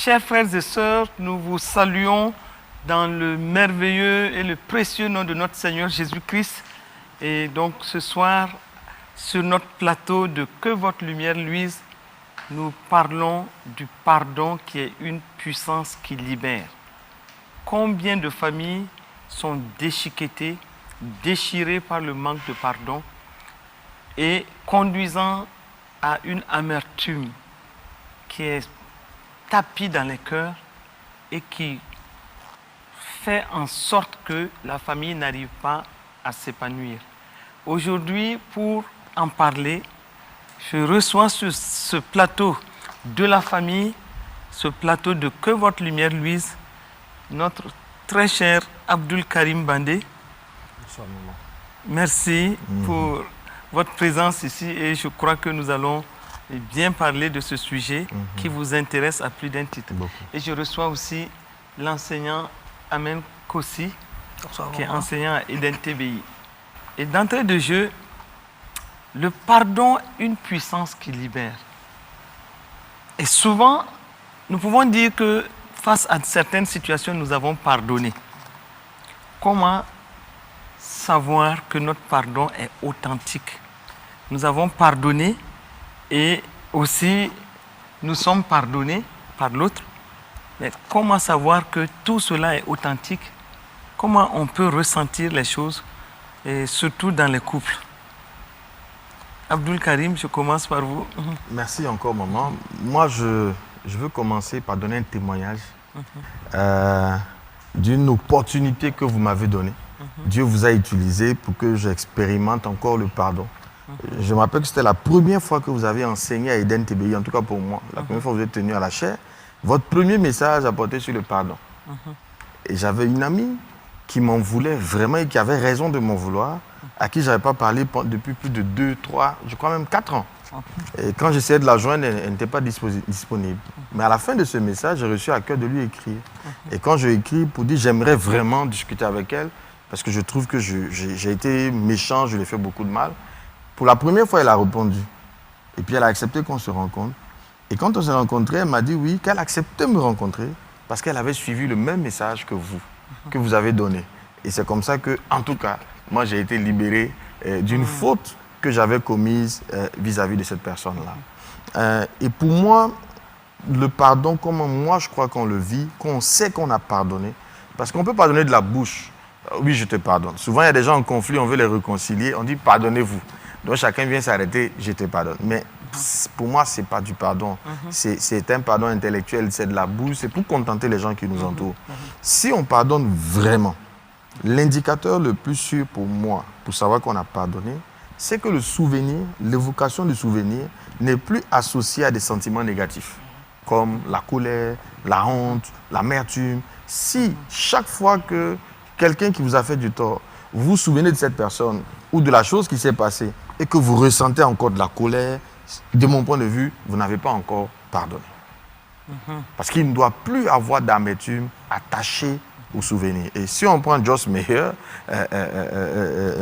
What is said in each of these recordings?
Chers frères et sœurs, nous vous saluons dans le merveilleux et le précieux nom de notre Seigneur Jésus-Christ. Et donc ce soir, sur notre plateau de Que votre lumière luise, nous parlons du pardon qui est une puissance qui libère. Combien de familles sont déchiquetées, déchirées par le manque de pardon et conduisant à une amertume qui est tapie dans les cœurs et qui fait en sorte que la famille n'arrive pas à s'épanouir. Aujourd'hui, pour en parler, je reçois sur ce plateau de la famille, ce plateau de Que votre lumière luise, notre très cher Abdul Karim Bandé. Bonsoir, maman. Merci pour votre présence ici et je crois que nous allons bien parler de ce sujet qui vous intéresse à plus d'un titre. Beaucoup. Et je reçois aussi l'enseignant Amen Kossi, qui est enseignant à Eden TBI. Et d'entrée de jeu, le pardon, une puissance qui libère. Et souvent, nous pouvons dire que face à certaines situations, nous avons pardonné. Comment savoir que notre pardon est authentique? Nous avons pardonné et aussi nous sommes pardonnés par l'autre. Mais comment savoir que tout cela est authentique? Comment on peut ressentir les choses, et surtout dans les couples? Abdul Karim, je commence par vous. Merci encore, maman. Moi, je veux commencer par donner un témoignage d'une opportunité que vous m'avez donnée. Dieu vous a utilisé pour que j'expérimente encore le pardon. Je me rappelle que c'était la première fois que vous avez enseigné à Eden TBI, en tout cas pour moi. La première fois que vous êtes tenu à la chaire. Votre premier message a porté sur le pardon. Et j'avais une amie qui m'en voulait vraiment et qui avait raison de m'en vouloir, à qui je n'avais pas parlé depuis plus de 2, 3, je crois même 4 ans. Et quand j'essayais de la joindre, elle n'était pas disponible. Mais à la fin de ce message, j'ai reçu à cœur de lui écrire. Et quand j'ai écrit pour dire j'aimerais vraiment discuter avec elle, parce que je trouve que j'ai été méchant, je lui ai fait beaucoup de mal. Pour la première fois, elle a répondu. Et puis elle a accepté qu'on se rencontre. Et quand on s'est rencontrés, elle m'a dit oui, qu'elle acceptait de me rencontrer parce qu'elle avait suivi le même message que vous avez donné. Et c'est comme ça que, en tout cas, moi j'ai été libéré d'une faute que j'avais commise vis-à-vis de cette personne-là. Et pour moi, le pardon, comment moi je crois qu'on le vit, qu'on sait qu'on a pardonné, parce qu'on peut pardonner de la bouche. Oui, je te pardonne. Souvent, il y a des gens en conflit, on veut les réconcilier, on dit pardonnez-vous. Donc chacun vient s'arrêter, je te pardonne. Mais pour moi, ce n'est pas du pardon. C'est un pardon intellectuel, c'est de la bouche, c'est pour contenter les gens qui nous entourent. Si on pardonne vraiment, l'indicateur le plus sûr pour moi, pour savoir qu'on a pardonné, c'est que le souvenir, l'évocation du souvenir, n'est plus associée à des sentiments négatifs, comme la colère, la honte, l'amertume. Si chaque fois que quelqu'un qui vous a fait du tort, vous vous souvenez de cette personne ou de la chose qui s'est passée et que vous ressentez encore de la colère, de mon point de vue, vous n'avez pas encore pardonné. Parce qu'il ne doit plus avoir d'amertume attachée au souvenir. Et si on prend Joyce Meyer,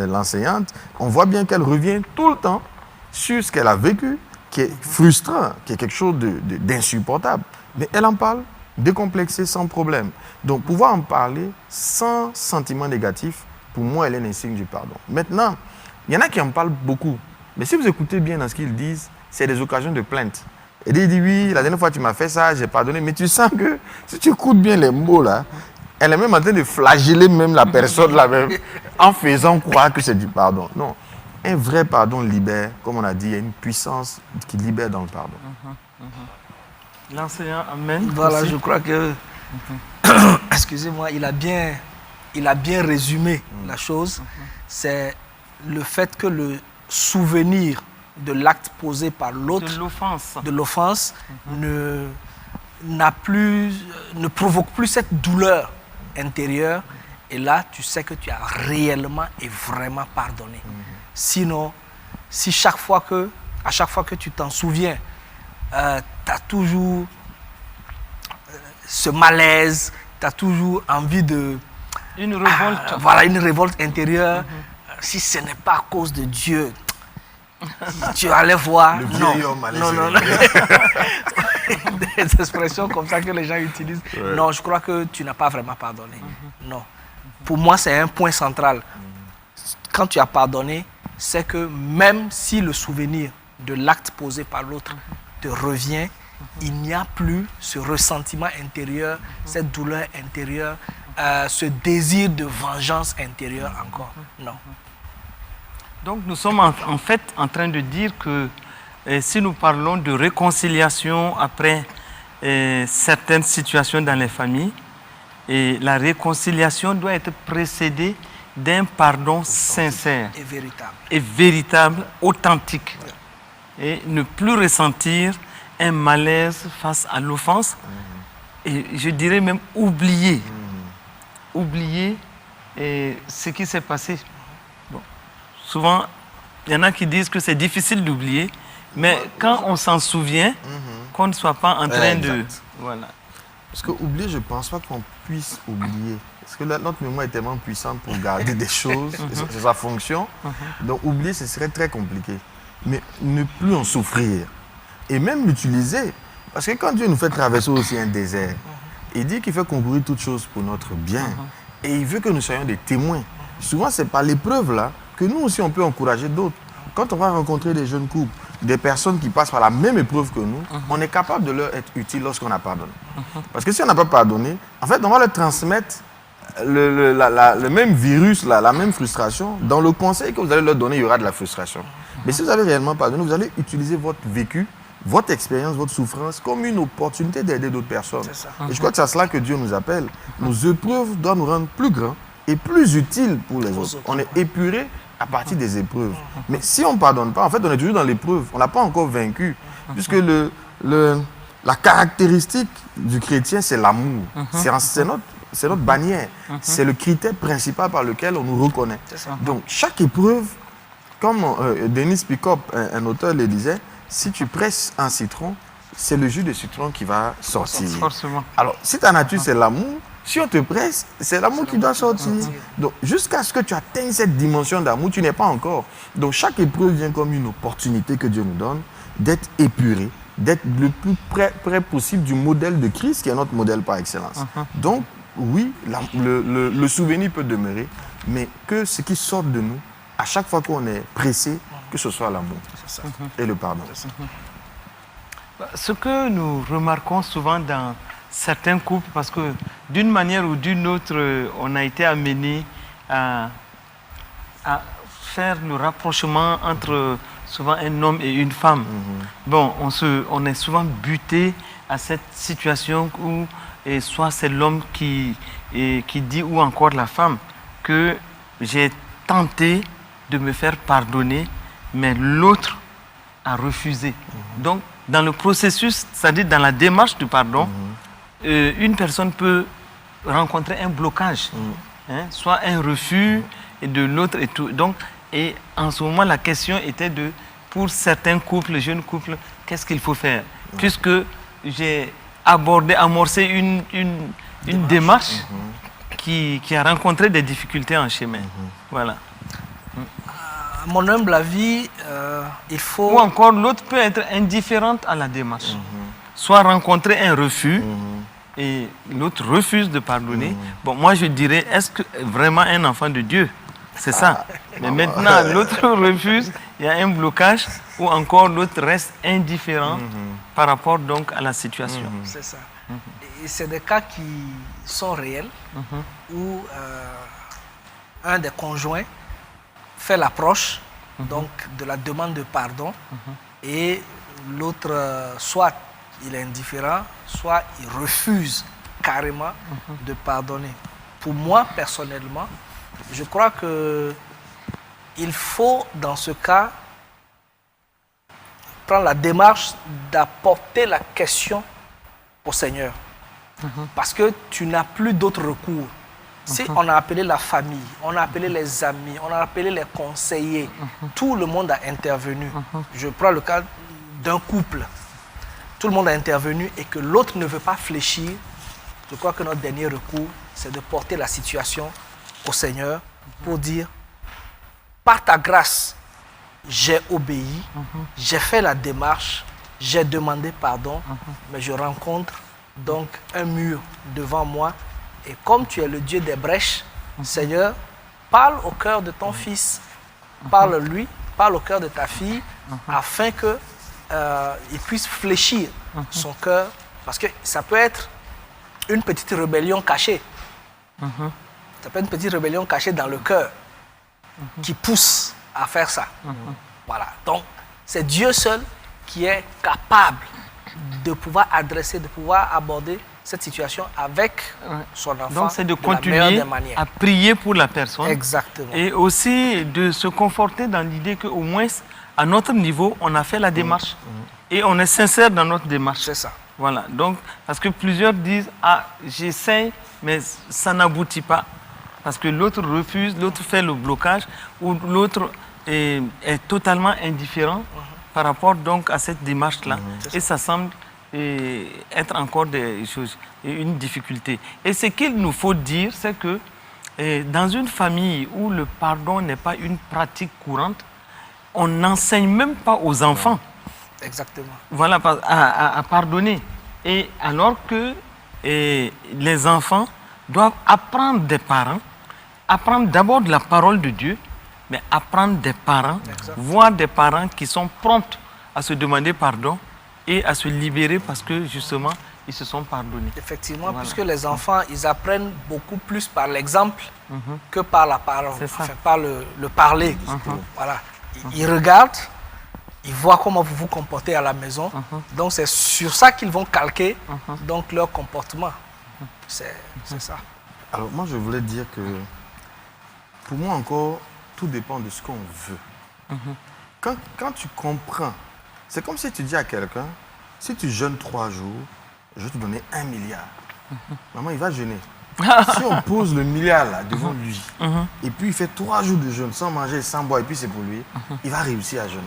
l'enseignante, on voit bien qu'elle revient tout le temps sur ce qu'elle a vécu, qui est frustrant, qui est quelque chose d'insupportable. Mais elle en parle décomplexée, sans problème. Donc pouvoir en parler sans sentiment négatif, pour moi, elle est un signe du pardon. Maintenant, il y en a qui en parlent beaucoup. Mais si vous écoutez bien dans ce qu'ils disent, c'est des occasions de plainte. Et il dit oui, la dernière fois tu m'as fait ça, j'ai pardonné. Mais tu sens que si tu écoutes bien les mots là, elle est même en train de flageller même la personne là même, en faisant croire que c'est du pardon. Non, un vrai pardon libère, comme on a dit, il y a une puissance qui libère dans le pardon. L'enseignant Amen. Voilà, aussi. je crois que, excusez-moi, il a bien résumé la chose. C'est le fait que le souvenir de l'acte posé par l'autre, de l'offense, ne provoque plus cette douleur intérieure. Et là, tu sais que tu as réellement et vraiment pardonné. Sinon, si à chaque fois que tu t'en souviens, tu as toujours ce malaise, tu as toujours envie de... Une révolte. Voilà, une révolte intérieure. Si ce n'est pas à cause de Dieu, tu allais voir. Le vieil homme allait se réveiller. des expressions comme ça que les gens utilisent. Ouais. Non, je crois que tu n'as pas vraiment pardonné. Non. Pour moi, c'est un point central. Quand tu as pardonné, c'est que même si le souvenir de l'acte posé par l'autre te revient, il n'y a plus ce ressentiment intérieur, cette douleur intérieure, ce désir de vengeance intérieure encore. Non. Donc nous sommes en fait en train de dire que si nous parlons de réconciliation après certaines situations dans les familles, et la réconciliation doit être précédée d'un pardon sincère Et véritable, authentique. Et ne plus ressentir un malaise face à l'offense. Et je dirais même oublier. Oublier ce qui s'est passé. Bon. Souvent, il y en a qui disent que c'est difficile d'oublier, mais quand on s'en souvient, qu'on ne soit pas en train de... Voilà. Parce que oublier, je ne pense pas qu'on puisse oublier. Parce que notre mémoire est tellement puissante pour garder des choses, c'est sa fonction. Donc oublier, ce serait très compliqué. Mais ne plus en souffrir. Et même l'utiliser. Parce que quand Dieu nous fait traverser aussi un désert, il dit qu'il fait concourir toutes choses pour notre bien. Et il veut que nous soyons des témoins. Souvent, c'est par l'épreuve là que nous aussi, on peut encourager d'autres. Quand on va rencontrer des jeunes couples, des personnes qui passent par la même épreuve que nous, on est capable de leur être utile lorsqu'on a pardonné. Parce que si on n'a pas pardonné, en fait, on va leur transmettre le même virus, la même frustration. Dans le conseil que vous allez leur donner, il y aura de la frustration. Mais si vous avez réellement pardonné, vous allez utiliser votre vécu, votre expérience, votre souffrance comme une opportunité d'aider d'autres personnes. Et je crois que c'est à cela que Dieu nous appelle. Nos épreuves doivent nous rendre plus grands et plus utiles pour les autres. On est épuré à partir des épreuves. Mais si on ne pardonne pas, en fait, on est toujours dans l'épreuve. On n'a pas encore vaincu. Puisque la caractéristique du chrétien, c'est l'amour. C'est notre bannière. C'est le critère principal par lequel on nous reconnaît. Donc, chaque épreuve, comme Denis Pickup, un auteur, le disait, si tu presses un citron, c'est le jus de citron qui va sortir. Forcément. Alors, si ta nature, c'est l'amour, si on te presse, c'est l'amour qui doit sortir. Donc, jusqu'à ce que tu atteignes cette dimension d'amour, tu n'es pas encore. Donc, chaque épreuve vient comme une opportunité que Dieu nous donne d'être épuré, d'être le plus près possible du modèle de Christ, qui est notre modèle par excellence. Donc, oui, le souvenir peut demeurer, mais que ce qui sort de nous, à chaque fois qu'on est pressé, que ce soit l'amour et le pardon. Ce que nous remarquons souvent dans certains couples, parce que d'une manière ou d'une autre, on a été amené à faire le rapprochement entre souvent un homme et une femme. Bon, on est souvent buté à cette situation où soit c'est l'homme qui dit, ou encore la femme, que j'ai tenté de me faire pardonner, mais l'autre a refusé. Donc, dans le processus, c'est-à-dire dans la démarche du pardon, une personne peut rencontrer un blocage, soit un refus de l'autre et tout. Donc, et en ce moment, la question était pour certains couples, jeunes couples, qu'est-ce qu'il faut faire? Puisque j'ai amorcé une démarche qui a rencontré des difficultés en chemin. Voilà. À mon humble avis, il faut... Ou encore, l'autre peut être indifférente à la démarche. Soit rencontrer un refus et l'autre refuse de pardonner. Bon, moi, je dirais, est-ce que vraiment un enfant de Dieu? C'est ça. Mais maintenant, l'autre refuse, il y a un blocage, ou encore l'autre reste indifférent par rapport donc à la situation. C'est ça. Et c'est des cas qui sont réels, où un des conjoints fait l'approche donc de la demande de pardon et l'autre soit il est indifférent, soit il refuse carrément de pardonner. Pour moi personnellement, je crois que il faut dans ce cas prendre la démarche d'apporter la question au Seigneur parce que tu n'as plus d'autre recours. Si on a appelé la famille, on a appelé les amis, on a appelé les conseillers, tout le monde a intervenu. Je prends le cas d'un couple. Tout le monde a intervenu et que l'autre ne veut pas fléchir. Je crois que notre dernier recours, c'est de porter la situation au Seigneur pour dire, par ta grâce, j'ai obéi, j'ai fait la démarche, j'ai demandé pardon, mais je rencontre donc un mur devant moi. Et comme tu es le Dieu des brèches, Seigneur, parle au cœur de ton fils, parle-lui, parle au cœur de ta fille, afin que il puisse fléchir son cœur, parce que ça peut être une petite rébellion cachée. Ça peut être une petite rébellion cachée dans le cœur qui pousse à faire ça. Voilà. Donc, c'est Dieu seul qui est capable de pouvoir adresser, de pouvoir aborder cette situation avec son enfant. Donc, c'est de la continuer meilleure des manières. à prier pour la personne. Exactement. Et aussi de se conforter dans l'idée qu'au moins, à notre niveau, on a fait la démarche. Et on est sincère dans notre démarche. C'est ça. Voilà. Donc, parce que plusieurs disent, ah, j'essaie, mais ça n'aboutit pas. Parce que l'autre refuse, l'autre fait le blocage, ou l'autre est totalement indifférent par rapport donc à cette démarche-là. Et ça semble être encore des choses, une difficulté. Et ce qu'il nous faut dire, c'est que dans une famille où le pardon n'est pas une pratique courante, on n'enseigne même pas aux enfants. Exactement. Voilà, à pardonner. Et alors que les enfants doivent apprendre des parents, apprendre d'abord de la parole de Dieu, mais apprendre des parents, voir des parents qui sont prompts à se demander pardon et à se libérer parce que justement, ils se sont pardonnés. Effectivement, Voilà. puisque les enfants, ils apprennent beaucoup plus par l'exemple que par la parole, C'est ça. enfin, par le parler. Voilà. Ils regardent, ils voient comment vous vous comportez à la maison. Donc, c'est sur ça qu'ils vont calquer donc, leur comportement. C'est ça. Alors moi, je voulais dire que pour moi encore, tout dépend de ce qu'on veut. Quand tu comprends, c'est comme si tu dis à quelqu'un, si tu jeûnes 3 jours, je vais te donner 1 milliard. Maman, il va jeûner. Si on pose le milliard là devant lui, et puis il fait 3 jours de jeûne sans manger, sans boire, et puis c'est pour lui, il va réussir à jeûner.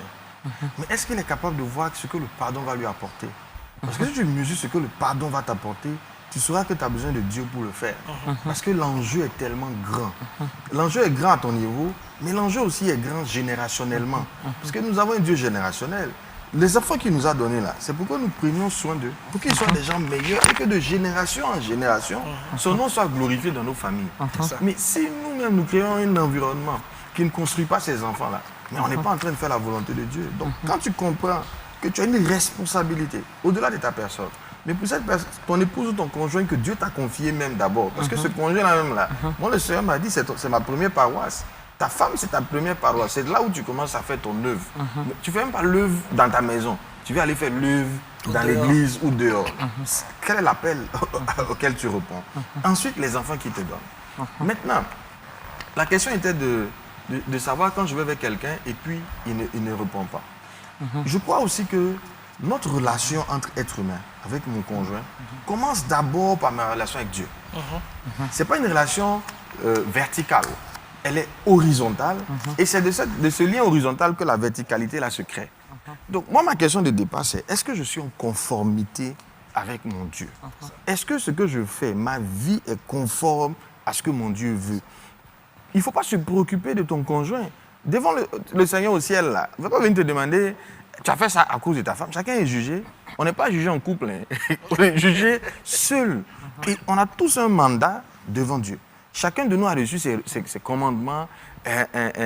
Mais est-ce qu'il est capable de voir ce que le pardon va lui apporter? Parce que si tu mesures ce que le pardon va t'apporter, tu sauras que tu as besoin de Dieu pour le faire. Parce que l'enjeu est tellement grand. L'enjeu est grand à ton niveau, mais l'enjeu aussi est grand générationnellement. Parce que nous avons un Dieu générationnel. Les enfants qu'il nous a donnés là, c'est pourquoi nous prenions soin d'eux, pour qu'ils soient des gens meilleurs et que de génération en génération, son nom soit glorifié dans nos familles. Mais si nous-mêmes nous créons un environnement qui ne construit pas ces enfants-là, mais on n'est pas en train de faire la volonté de Dieu. Donc quand tu comprends que tu as une responsabilité au-delà de ta personne, mais pour cette personne, ton épouse ou ton conjoint que Dieu t'a confié même d'abord, parce que ce conjoint-là même là, moi le Seigneur m'a dit c'est ma première paroisse. Ta femme, c'est ta première paroisse. C'est là où tu commences à faire ton œuvre. Tu ne fais même pas l'œuvre dans ta maison. Tu vas aller faire l'œuvre dans l'église ou dehors. Quel est l'appel auquel tu réponds? Ensuite, les enfants qui te donnent. Maintenant, la question était de savoir quand je vais avec quelqu'un et puis il ne répond pas. Je crois aussi que notre relation entre êtres humains, avec mon conjoint, commence d'abord par ma relation avec Dieu. Ce n'est pas une relation verticale. Elle est horizontale et c'est de ce lien horizontal que la verticalité là se crée. Donc moi, ma question de départ, c'est est-ce que je suis en conformité avec mon Dieu? Est-ce que ce que je fais, ma vie est conforme à ce que mon Dieu veut? Il ne faut pas se préoccuper de ton conjoint. Devant le Seigneur au ciel, là, il ne va pas venir te demander, tu as fait ça à cause de ta femme. Chacun est jugé. On n'est pas jugé en couple, hein. On est jugé seul. Et on a tous un mandat devant Dieu. Chacun de nous a reçu ses commandements,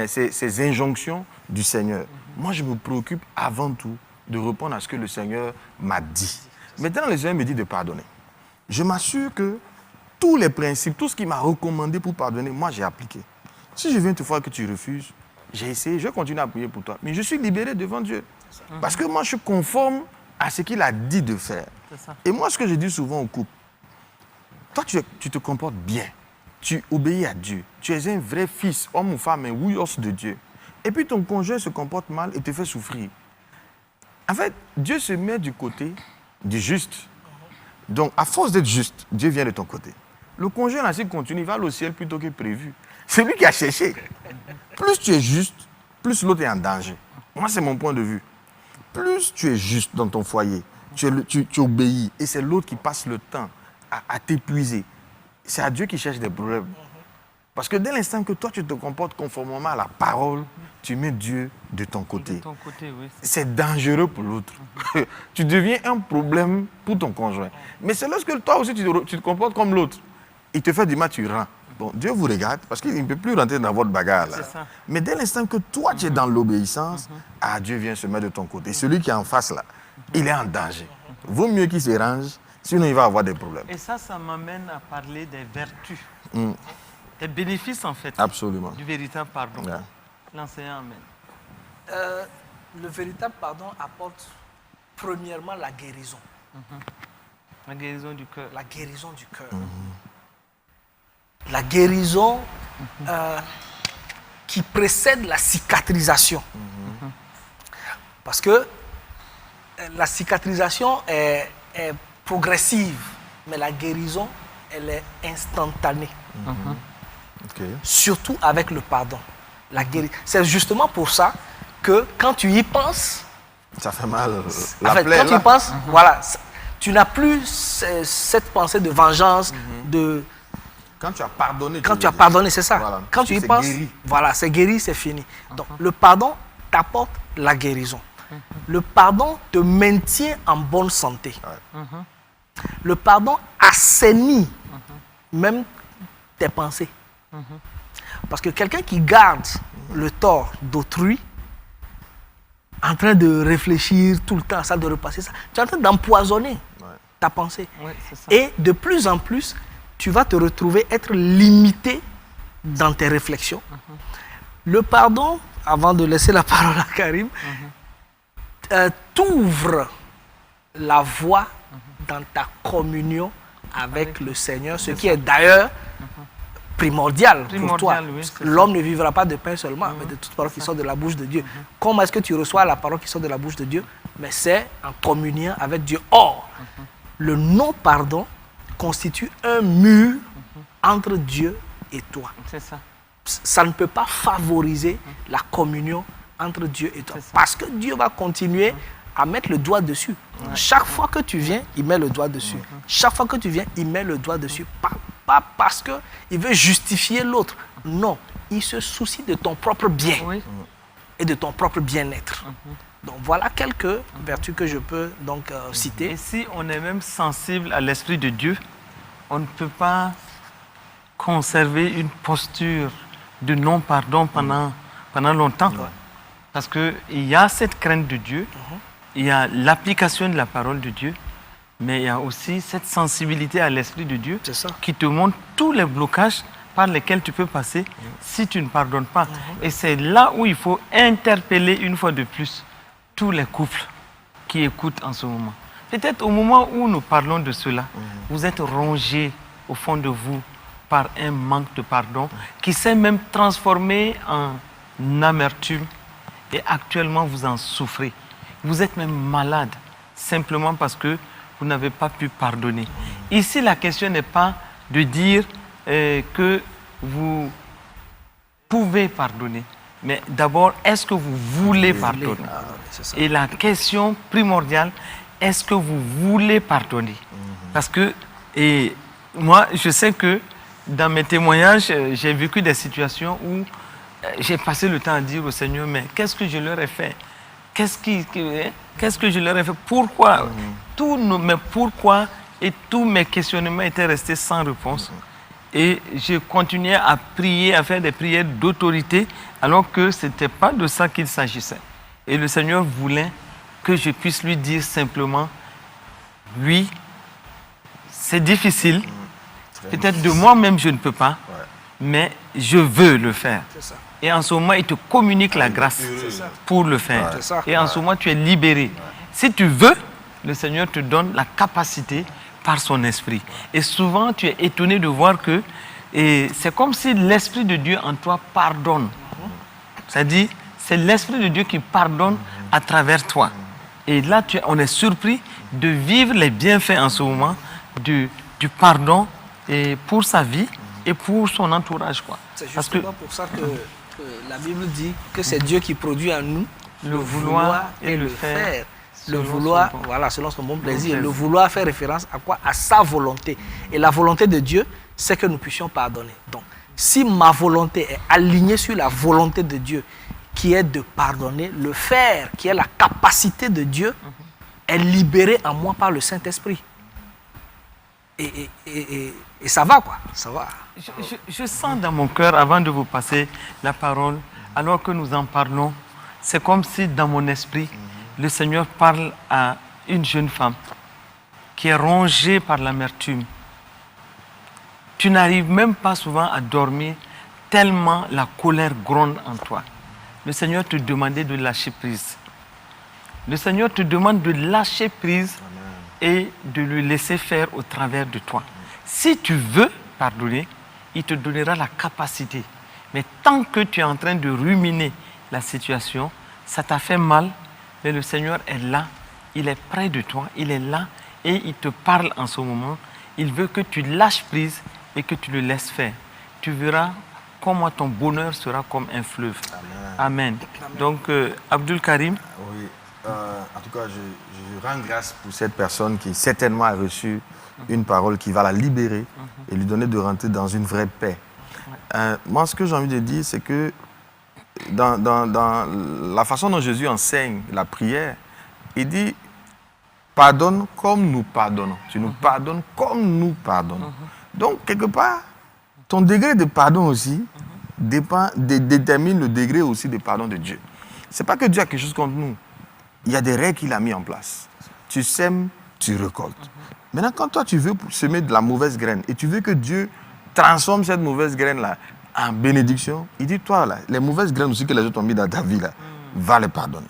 ses injonctions du Seigneur. Moi, je me préoccupe avant tout de répondre à ce que le Seigneur m'a dit. Maintenant, le Seigneur me dit de pardonner. Je m'assure que tous les principes, tout ce qu'il m'a recommandé pour pardonner, moi, j'ai appliqué. Si je viens te voir que tu refuses, j'ai essayé, je vais continuer à prier pour toi. Mais je suis libéré devant Dieu. Parce que moi, je suis conforme à ce qu'il a dit de faire. Et moi, ce que je dis souvent au couple, toi, tu te comportes bien. Tu obéis à Dieu. Tu es un vrai fils, homme ou femme, un ouïos de Dieu. Et puis ton conjoint se comporte mal et te fait souffrir. En fait, Dieu se met du côté du juste. Donc, à force d'être juste, Dieu vient de ton côté. Le conjoint, là, s'il continue, il va aller au ciel plutôt que prévu. C'est lui qui a cherché. Plus tu es juste, plus l'autre est en danger. Moi, c'est mon point de vue. Plus tu es juste dans ton foyer, tu obéis, et c'est l'autre qui passe le temps à t'épuiser. C'est à Dieu qui cherche des problèmes. Parce que dès l'instant que toi, tu te comportes conformément à la parole, tu mets Dieu de ton côté. De ton côté, oui. C'est dangereux pour l'autre. Tu deviens un problème pour ton conjoint. Mais c'est lorsque toi aussi, tu te comportes comme l'autre. Il te fait du mal, tu rends. Bon, Dieu vous regarde parce qu'il ne peut plus rentrer dans votre bagarre. Là. C'est ça. Mais dès l'instant que toi, tu es dans l'obéissance, Dieu vient se mettre de ton côté. Celui qui est en face, là, il est en danger. Vaut mieux qu'il se range, sinon il va avoir des problèmes. Et ça m'amène à parler des vertus. Des bénéfices, en fait, Absolument. du véritable pardon. Ouais. L'enseignant amène. Le véritable pardon apporte premièrement la guérison. La guérison du cœur. La guérison du cœur. La guérison qui précède la cicatrisation. Parce que la cicatrisation est progressive, mais la guérison, elle est instantanée. Surtout avec le pardon. C'est justement pour ça que quand tu y penses, ça fait mal. Quand tu y penses, voilà, tu n'as plus cette pensée de vengeance, de... Quand tu as pardonné. Quand tu as pardonné, c'est ça. Voilà. Quand tu y penses, voilà, c'est guéri, c'est fini. Donc, le pardon t'apporte la guérison. Le pardon te maintient en bonne santé. Le pardon assainit même tes pensées. Parce que quelqu'un qui garde le tort d'autrui, en train de réfléchir tout le temps à ça, de repasser ça, tu es en train d'empoisonner ta pensée. C'est ça. Et de plus en plus, tu vas te retrouver être limité dans tes réflexions. Le pardon, avant de laisser la parole à Karim, t'ouvre la voie dans ta communion avec le Seigneur, ce qui est d'ailleurs primordial pour toi. Oui, l'homme ne vivra pas de pain seulement, mais de toute parole qui sort de la bouche de Dieu. Comment est-ce que tu reçois la parole qui sort de la bouche de Dieu? Mais c'est en communion avec Dieu. Or, le non-pardon constitue un mur entre Dieu et toi. C'est ça. Ça ne peut pas favoriser la communion entre Dieu et toi. Parce que Dieu va continuer à mettre le doigt dessus. Chaque fois que tu viens, il met le doigt dessus. Chaque fois que tu viens, il met le doigt dessus. Pas parce qu'il veut justifier l'autre. Non, il se soucie de ton propre bien et de ton propre bien-être. Donc voilà quelques vertus que je peux donc citer. Et si on est même sensible à l'Esprit de Dieu, on ne peut pas conserver une posture de non-pardon pendant longtemps. Parce qu'il y a cette crainte de Dieu, il y a l'application de la parole de Dieu, mais il y a aussi cette sensibilité à l'Esprit de Dieu qui te montre tous les blocages par lesquels tu peux passer si tu ne pardonnes pas. Et c'est là où il faut interpeller une fois de plus tous les couples qui écoutent en ce moment. Peut-être au moment où nous parlons de cela, vous êtes rongés au fond de vous par un manque de pardon qui s'est même transformé en amertume et actuellement vous en souffrez. Vous êtes même malade simplement parce que vous n'avez pas pu pardonner. Ici, la question n'est pas de dire que vous pouvez pardonner, mais d'abord, est-ce que vous voulez pardonner? Et la question primordiale, est-ce que vous voulez pardonner? Parce que, et moi, je sais que dans mes témoignages, j'ai vécu des situations où j'ai passé le temps à dire au Seigneur, mais qu'est-ce que je leur ai fait? Qu'est-ce que je leur ai fait? Pourquoi? Mais pourquoi? Et tous mes questionnements étaient restés sans réponse. Et je continuais à prier, à faire des prières d'autorité, alors que ce n'était pas de ça qu'il s'agissait. Et le Seigneur voulait que je puisse lui dire simplement, oui, c'est difficile, peut-être de moi-même je ne peux pas, mais je veux le faire. Et en ce moment, il te communique la grâce pour le faire. Et en ce moment, tu es libéré. Si tu veux, le Seigneur te donne la capacité par son esprit. Et souvent, tu es étonné de voir que c'est comme si l'Esprit de Dieu en toi pardonne. C'est-à-dire, c'est l'Esprit de Dieu qui pardonne à travers toi. Et là, on est surpris de vivre les bienfaits en ce moment du pardon et pour sa vie et pour son entourage. C'est justement pour ça que la Bible dit que c'est Dieu qui produit en nous le vouloir et le faire. Le vouloir, voilà, selon son bon plaisir. Le vouloir fait référence à quoi? À sa volonté. Et la volonté de Dieu, c'est que nous puissions pardonner. Donc, Si ma volonté est alignée sur la volonté de Dieu, qui est de pardonner, le faire, qui est la capacité de Dieu, est libéré en moi par le Saint-Esprit. Et ça va, quoi. Ça va. Je sens dans mon cœur, avant de vous passer la parole, alors que nous en parlons, c'est comme si dans mon esprit, le Seigneur parle à une jeune femme qui est rongée par l'amertume. Tu n'arrives même pas souvent à dormir tellement la colère gronde en toi. Le Seigneur te demandait de lâcher prise. Le Seigneur te demande de lâcher prise et de le laisser faire au travers de toi. Si tu veux pardonner, il te donnera la capacité. Mais tant que tu es en train de ruminer la situation, ça t'a fait mal, mais le Seigneur est là, il est près de toi, il est là et il te parle en ce moment. Il veut que tu lâches prise et que tu le laisses faire. Tu verras comment ton bonheur sera comme un fleuve. Amen. Donc, Abdul Karim. Oui, en tout cas, je rends grâce pour cette personne qui certainement a reçu une parole qui va la libérer et lui donner de rentrer dans une vraie paix. Moi, ce que j'ai envie de dire, c'est que dans la façon dont Jésus enseigne la prière, il dit « Pardonne comme nous pardonnons ». Tu nous pardonnes comme nous pardonnons. Donc, quelque part, ton degré de pardon aussi détermine le degré aussi de pardon de Dieu. Ce n'est pas que Dieu a quelque chose contre nous. Il y a des règles qu'il a mis en place. Tu sèmes, tu récoltes. Maintenant, quand toi, tu veux semer de la mauvaise graine et tu veux que Dieu transforme cette mauvaise graine-là en bénédiction, il dit, toi, là, les mauvaises graines aussi que les autres ont mis dans ta vie, là, va les pardonner.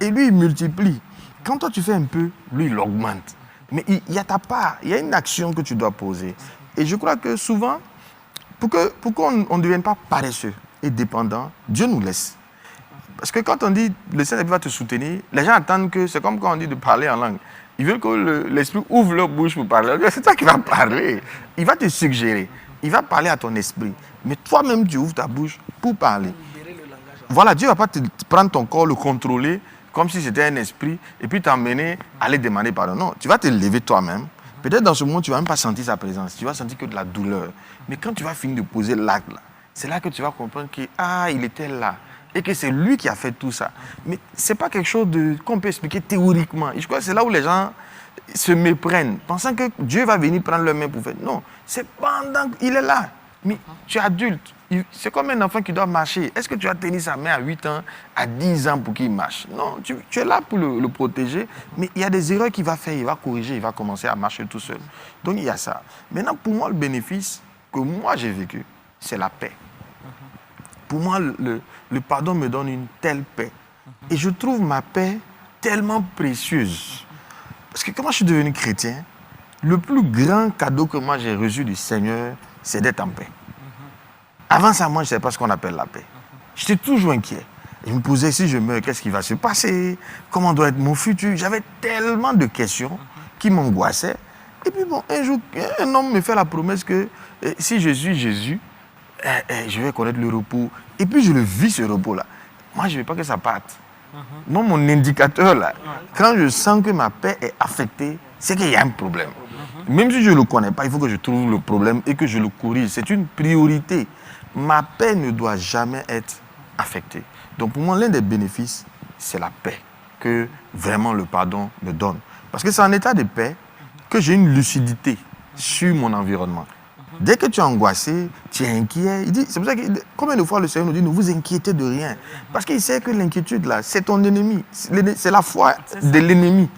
Et lui, il multiplie. Quand toi, tu fais un peu, lui, il augmente. Mais il y a ta part, il y a une action que tu dois poser. Et je crois que souvent, pour qu'on ne devienne pas paresseux et dépendant, Dieu nous laisse. Parce que quand on dit le Saint-Esprit va te soutenir, les gens attendent que, c'est comme quand on dit de parler en langue. Ils veulent que l'Esprit ouvre leur bouche pour parler. C'est toi qui vas parler. Il va te suggérer. Il va parler à ton esprit. Mais toi-même, tu ouvres ta bouche pour parler. Voilà, Dieu ne va pas te prendre ton corps, le contrôler, comme si c'était un esprit, et puis t'emmener à aller demander pardon. Non, tu vas te lever toi-même. Peut-être dans ce moment, tu ne vas même pas sentir sa présence. Tu vas sentir que de la douleur. Mais quand tu vas finir de poser l'acte, c'est là que tu vas comprendre qu'il était là. Et que c'est lui qui a fait tout ça. Mais ce n'est pas quelque chose qu'on peut expliquer théoriquement. Et je crois que c'est là où les gens se méprennent, pensant que Dieu va venir prendre leur main pour faire. Non, c'est pendant qu'il est là. Mais tu es adulte. C'est comme un enfant qui doit marcher. Est-ce que tu vas tenir sa main à 8 ans, à 10 ans pour qu'il marche? Non, tu es là pour le protéger. Mais il y a des erreurs qu'il va faire, il va corriger, il va commencer à marcher tout seul. Donc il y a ça. Maintenant, pour moi, le bénéfice que moi j'ai vécu, c'est la paix. Pour moi, le pardon me donne une telle paix. Et je trouve ma paix tellement précieuse. Parce que quand moi je suis devenu chrétien, le plus grand cadeau que moi j'ai reçu du Seigneur, c'est d'être en paix. Avant ça, moi, je ne savais pas ce qu'on appelle la paix. J'étais toujours inquiet. Je me posais, si je meurs, qu'est-ce qui va se passer? Comment doit être mon futur? J'avais tellement de questions qui m'angoissaient. Et puis bon, un jour, un homme me fait la promesse que si je suis Jésus, je vais connaître le repos. Et puis je le vis, ce repos-là. Moi, je ne veux pas que ça parte. Moi, mon indicateur, là, quand je sens que ma paix est affectée, c'est qu'il y a un problème. Même si je ne le connais pas, il faut que je trouve le problème et que je le corrige. C'est une priorité. Ma paix ne doit jamais être affectée. Donc pour moi, l'un des bénéfices, c'est la paix que vraiment le pardon me donne. Parce que c'est en état de paix que j'ai une lucidité sur mon environnement. Dès que tu es angoissé, tu es inquiet, c'est pour ça que combien de fois le Seigneur nous dit ne vous inquiétez de rien. Parce qu'il sait que l'inquiétude, là, c'est ton ennemi. C'est la foi de l'ennemi.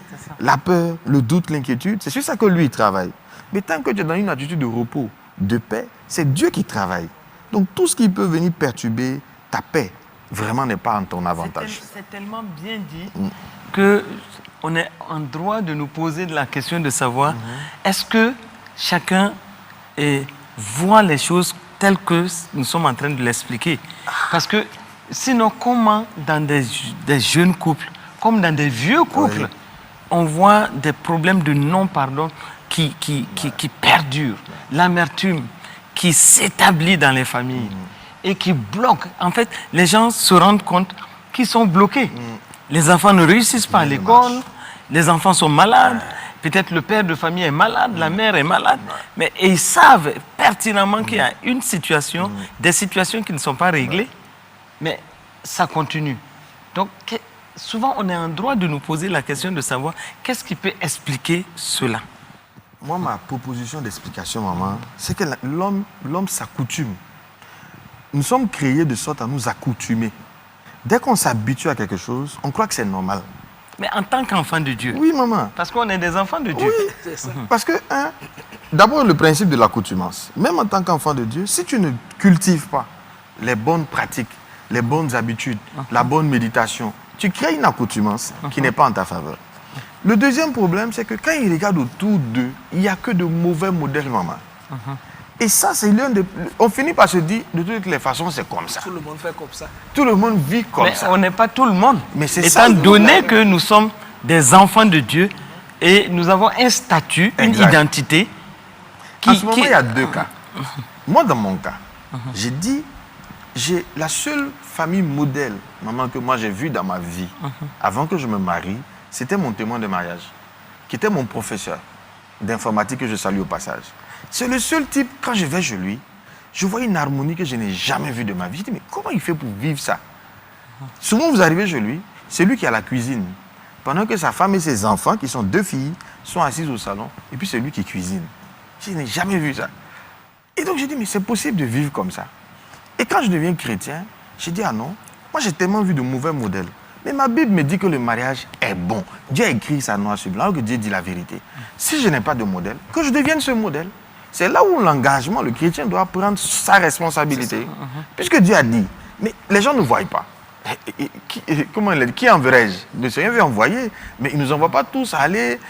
La peur, le doute, l'inquiétude, c'est sur ça que lui, il travaille. Mais tant que tu es dans une attitude de repos, de paix, c'est Dieu qui travaille. Donc tout ce qui peut venir perturber ta paix, vraiment n'est pas en ton avantage. C'est tellement bien dit qu'on est en droit de nous poser la question de savoir est-ce que chacun voit les choses telles que nous sommes en train de l'expliquer. Parce que sinon, comment dans des jeunes couples, comme dans des vieux couples, on voit des problèmes de non-pardon qui perdurent, l'amertume qui s'établit dans les familles et qui bloque. En fait, les gens se rendent compte qu'ils sont bloqués. Les enfants ne réussissent pas à l'école, les enfants sont malades Peut-être le père de famille est malade, la mère est malade, mais ils savent pertinemment qu'il y a une situation, des situations qui ne sont pas réglées, mais ça continue. Donc, souvent, on est en droit de nous poser la question de savoir qu'est-ce qui peut expliquer cela. Moi, ma proposition d'explication, maman, c'est que l'homme s'accoutume. Nous sommes créés de sorte à nous accoutumer. Dès qu'on s'habitue à quelque chose, on croit que c'est normal. Mais en tant qu'enfant de Dieu. Oui, maman. Parce qu'on est des enfants de Dieu. Oui, c'est ça. Parce que, d'abord, le principe de l'accoutumance. Même en tant qu'enfant de Dieu, si tu ne cultives pas les bonnes pratiques, les bonnes habitudes, la bonne méditation, tu crées une accoutumance qui n'est pas en ta faveur. Le deuxième problème, c'est que quand ils regardent autour d'eux, il n'y a que de mauvais modèles, maman. Et ça, c'est l'un des... On finit par se dire, de toutes les façons, c'est comme ça. Tout le monde fait comme ça. Tout le monde vit comme Mais ça. on n'est pas tout le monde. Mais c'est Étant ça, donné que nous sommes des enfants de Dieu et nous avons un statut, une Exact. identité. En ce moment, il y a deux cas. Moi, dans mon cas, j'ai dit, j'ai la seule famille modèle, maman, que moi j'ai vue dans ma vie, avant que je me marie, c'était mon témoin de mariage, qui était mon professeur d'informatique que je salue au passage. C'est le seul type, quand je vais chez lui, je vois une harmonie que je n'ai jamais vue de ma vie. Je dis, mais comment il fait pour vivre ça? Souvent, vous arrivez chez lui, c'est lui qui a la cuisine. Pendant que sa femme et ses enfants, qui sont 2 filles, sont assises au salon, et puis c'est lui qui cuisine. Je n'ai jamais vu ça. Et donc, j'ai dit, mais c'est possible de vivre comme ça. Et quand je deviens chrétien, j'ai dit, ah non, moi j'ai tellement vu de mauvais modèles. Mais ma Bible me dit que le mariage est bon. Dieu a écrit ça noir sur blanc, alors que Dieu dit la vérité. Si je n'ai pas de modèle, que je devienne ce modèle. C'est là où l'engagement, le chrétien doit prendre sa responsabilité. Puisque Dieu a dit, mais les gens ne voient pas. Comment il a dit, qui enverrai-je? Le Seigneur veut envoyer, mais il ne nous envoie pas tous à aller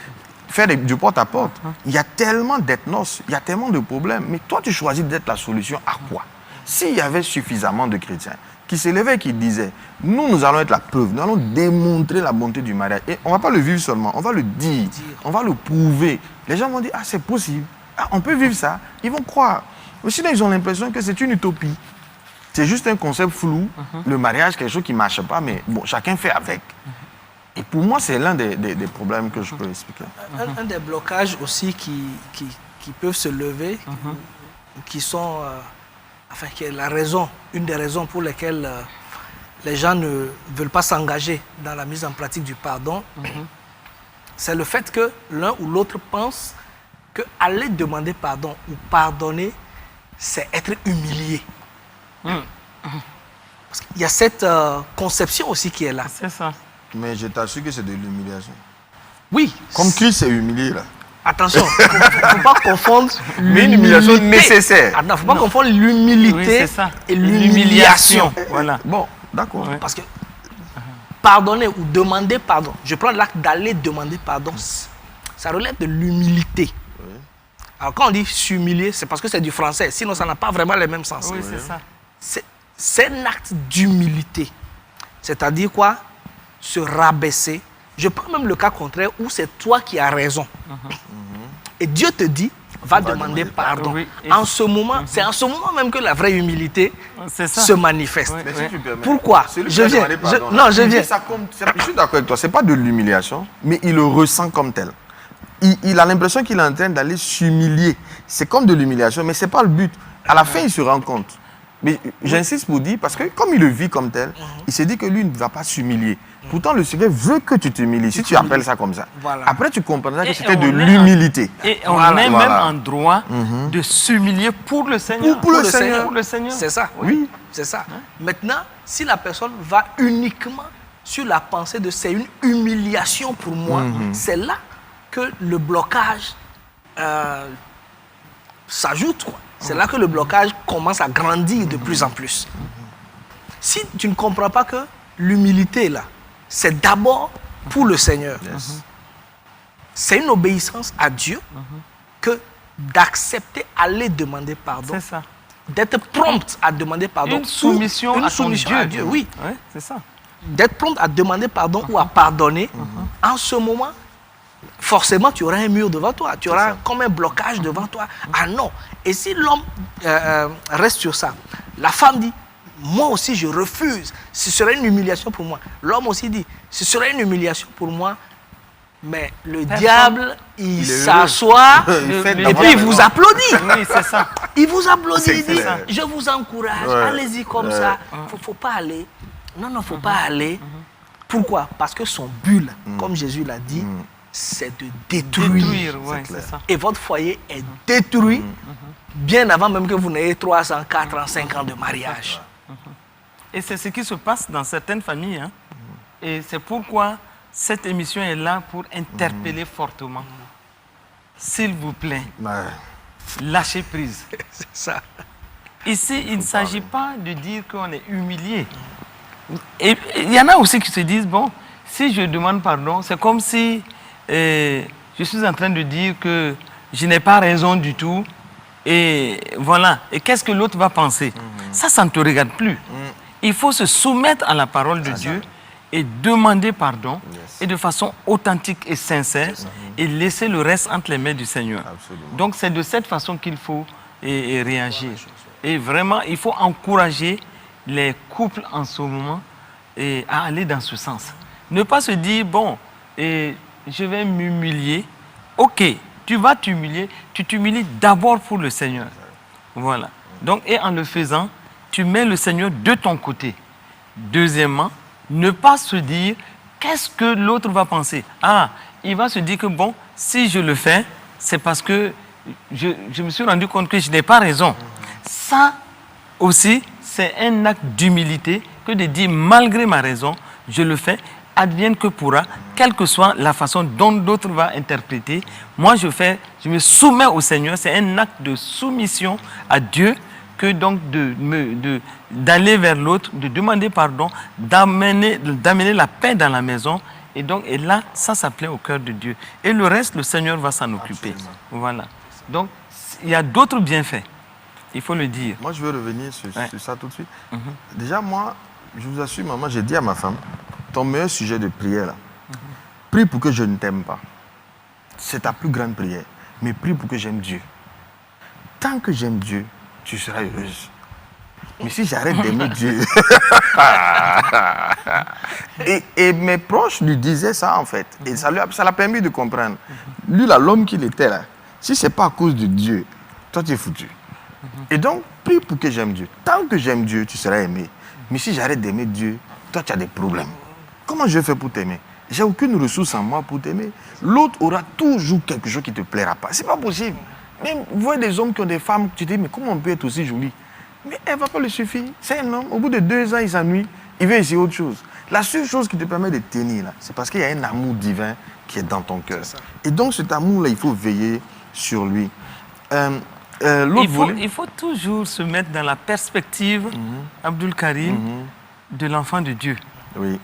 faire du porte-à-porte. Il y a tellement d'ethnos, il y a tellement de problèmes. Mais toi, tu choisis d'être la solution à quoi? S'il y avait suffisamment de chrétiens qui s'élevaient et qui disaient, nous allons être la preuve, nous allons démontrer la bonté du mariage. Et on ne va pas le vivre seulement, on va le dire, on va le prouver. Les gens vont dire, ah, c'est possible, ah, on peut vivre ça. Ils vont croire. Mais sinon, ils ont l'impression que c'est une utopie. C'est juste un concept flou. Le mariage, quelque chose qui ne marche pas, mais bon, chacun fait avec. Et pour moi, c'est l'un des problèmes que je peux expliquer. Un des blocages aussi qui peuvent se lever, qui sont... enfin, qui est la raison, une des raisons pour lesquelles les gens ne veulent pas s'engager dans la mise en pratique du pardon, c'est le fait que l'un ou l'autre pense que aller demander pardon ou pardonner, c'est être humilié. Parce qu'il y a cette conception aussi qui est là. C'est ça. Mais je t'assure que c'est de l'humiliation. Oui. Comme Christ s'est humilié là. Attention, il ne faut pas confondre Mais une humiliation nécessaire. Il ne faut pas confondre l'humilité et l'humiliation. Voilà. Bon, d'accord. Ouais. Parce que pardonner ou demander pardon, je prends l'acte d'aller demander pardon, ça relève de l'humilité. Oui. Alors quand on dit s'humilier, c'est parce que c'est du français, sinon ça n'a pas vraiment le même sens. Oui, c'est ça. C'est un acte d'humilité. C'est-à-dire quoi? Se rabaisser. Je prends même le cas contraire où c'est toi qui as raison. Et Dieu te dit, va demander pardon. Oui, en ce moment, c'est en ce moment même que la vraie humilité se manifeste. Oui. Mais si tu permets, Pourquoi? celui qui Je a viens. demandé pardon, Non, je il dit viens. ça comme- je suis d'accord avec toi, c'est pas de l'humiliation, mais il le ressent comme tel. Il a l'impression qu'il est en train d'aller s'humilier. C'est comme de l'humiliation, mais c'est pas le but. À la fin, il se rend compte. Mais j'insiste pour dire, parce que comme il le vit comme tel, il se dit que lui ne va pas s'humilier. Pourtant, le Seigneur veut que tu t'humilies, si tu appelles ça comme ça. Voilà. Après, tu comprendras que Et c'était de on est l'humilité. Et on Voilà. est même Voilà. en droit de s'humilier pour le Seigneur. Pour le Seigneur. Pour le Seigneur. C'est ça. Oui. C'est ça. Maintenant, si la personne va uniquement sur la pensée de c'est une humiliation pour moi, c'est là que le blocage s'ajoute, quoi. C'est là que le blocage commence à grandir de plus en plus. Si tu ne comprends pas que l'humilité, là, c'est d'abord pour le Seigneur. C'est une obéissance à Dieu que d'accepter aller demander pardon, C'est ça. d'être prompte à demander pardon. Une soumission, Une à, ton soumission Dieu. à Dieu, oui. Ouais, c'est ça. D'être prompte à demander pardon ou à pardonner. En ce moment, forcément, tu auras un mur devant toi. Tu auras comme un blocage devant toi. Ah non. Et si l'homme reste sur ça, la femme dit, moi aussi je refuse. Ce serait une humiliation pour moi. L'homme aussi dit, ce serait une humiliation pour moi Mais le Personne. diable, il Il est s'assoit Il fait et d'abord puis il la vous raison. applaudit. Oui, c'est ça. Il vous applaudit, C'est il dit, clair. je vous encourage, Ouais. allez-y comme Ouais. ça. Faut pas aller. Non, faut pas aller. Pourquoi? Parce que son but, là, comme Jésus l'a dit, c'est de détruire. Détruire, oui, clair. c'est ça. Et votre foyer est détruit bien avant même que vous n'ayez 3 ans, 4 ans, 5 ans de mariage. Et c'est ce qui se passe dans certaines familles. Hein. Et c'est pourquoi cette émission est là pour interpeller fortement. S'il vous plaît, Ouais. lâchez prise. C'est ça. Ici, il ne s'agit pas de dire qu'on est humilié. Et il y en a aussi qui se disent, bon, si je demande pardon, c'est comme si je suis en train de dire que je n'ai pas raison du tout. Et voilà. Et qu'est-ce que l'autre va penser? Ça ne te regarde plus. Il faut se soumettre à la parole de Dieu et demander pardon, et de façon authentique et sincère, et laisser le reste entre les mains du Seigneur. Absolument. Donc c'est de cette façon qu'il faut réagir. Et vraiment, il faut encourager les couples en ce moment à aller dans ce sens. Ne pas se dire, bon, je vais m'humilier. Ok, tu vas t'humilier, tu t'humilies d'abord pour le Seigneur. Voilà. Donc, et en le faisant, tu mets le Seigneur de ton côté. Deuxièmement, ne pas se dire, qu'est-ce que l'autre va penser? Ah, il va se dire que, bon, si je le fais, c'est parce que je me suis rendu compte que je n'ai pas raison. Ça aussi, c'est un acte d'humilité que de dire, malgré ma raison, je le fais, advienne que pourra, quelle que soit la façon dont d'autres vont interpréter. Moi, je me soumets au Seigneur. C'est un acte de soumission à Dieu que donc d'aller vers l'autre, de demander pardon, d'amener la paix dans la maison. Et là, ça plaît au cœur de Dieu. Et le reste, le Seigneur va s'en occuper. Absolument. Voilà. Donc, il y a d'autres bienfaits. Il faut le dire. Moi, je veux revenir sur Ouais. ça tout de suite. Déjà, moi, je vous assure, maman, j'ai dit à ma femme, ton meilleur sujet de prière, là, prie pour que je ne t'aime pas. C'est ta plus grande prière. Mais prie pour que j'aime Dieu. Tant que j'aime Dieu, tu seras heureuse. Mais si j'arrête d'aimer Dieu... et mes proches lui disaient ça, en fait. Et ça l'a permis de comprendre. Lui, là, l'homme qu'il était, là, si ce n'est pas à cause de Dieu, toi, tu es foutu. Et donc, prie pour que j'aime Dieu. Tant que j'aime Dieu, tu seras aimé. Mais si j'arrête d'aimer Dieu, toi, tu as des problèmes. Comment je fais pour t'aimer? J'ai aucune ressource en moi pour t'aimer. L'autre aura toujours quelque chose qui ne te plaira pas. C'est pas possible. Même, vous voyez des hommes qui ont des femmes, tu te dis, mais comment on peut être aussi joli? Mais elle ne va pas le suffire. C'est un homme. Au bout de 2 ans, il s'ennuie. Il veut essayer autre chose. La seule chose qui te permet de tenir, là, c'est parce qu'il y a un amour divin qui est dans ton cœur. Et donc, cet amour-là, il faut veiller sur lui. Il faut toujours se mettre dans la perspective, Abdul Karim, de l'enfant de Dieu. Oui.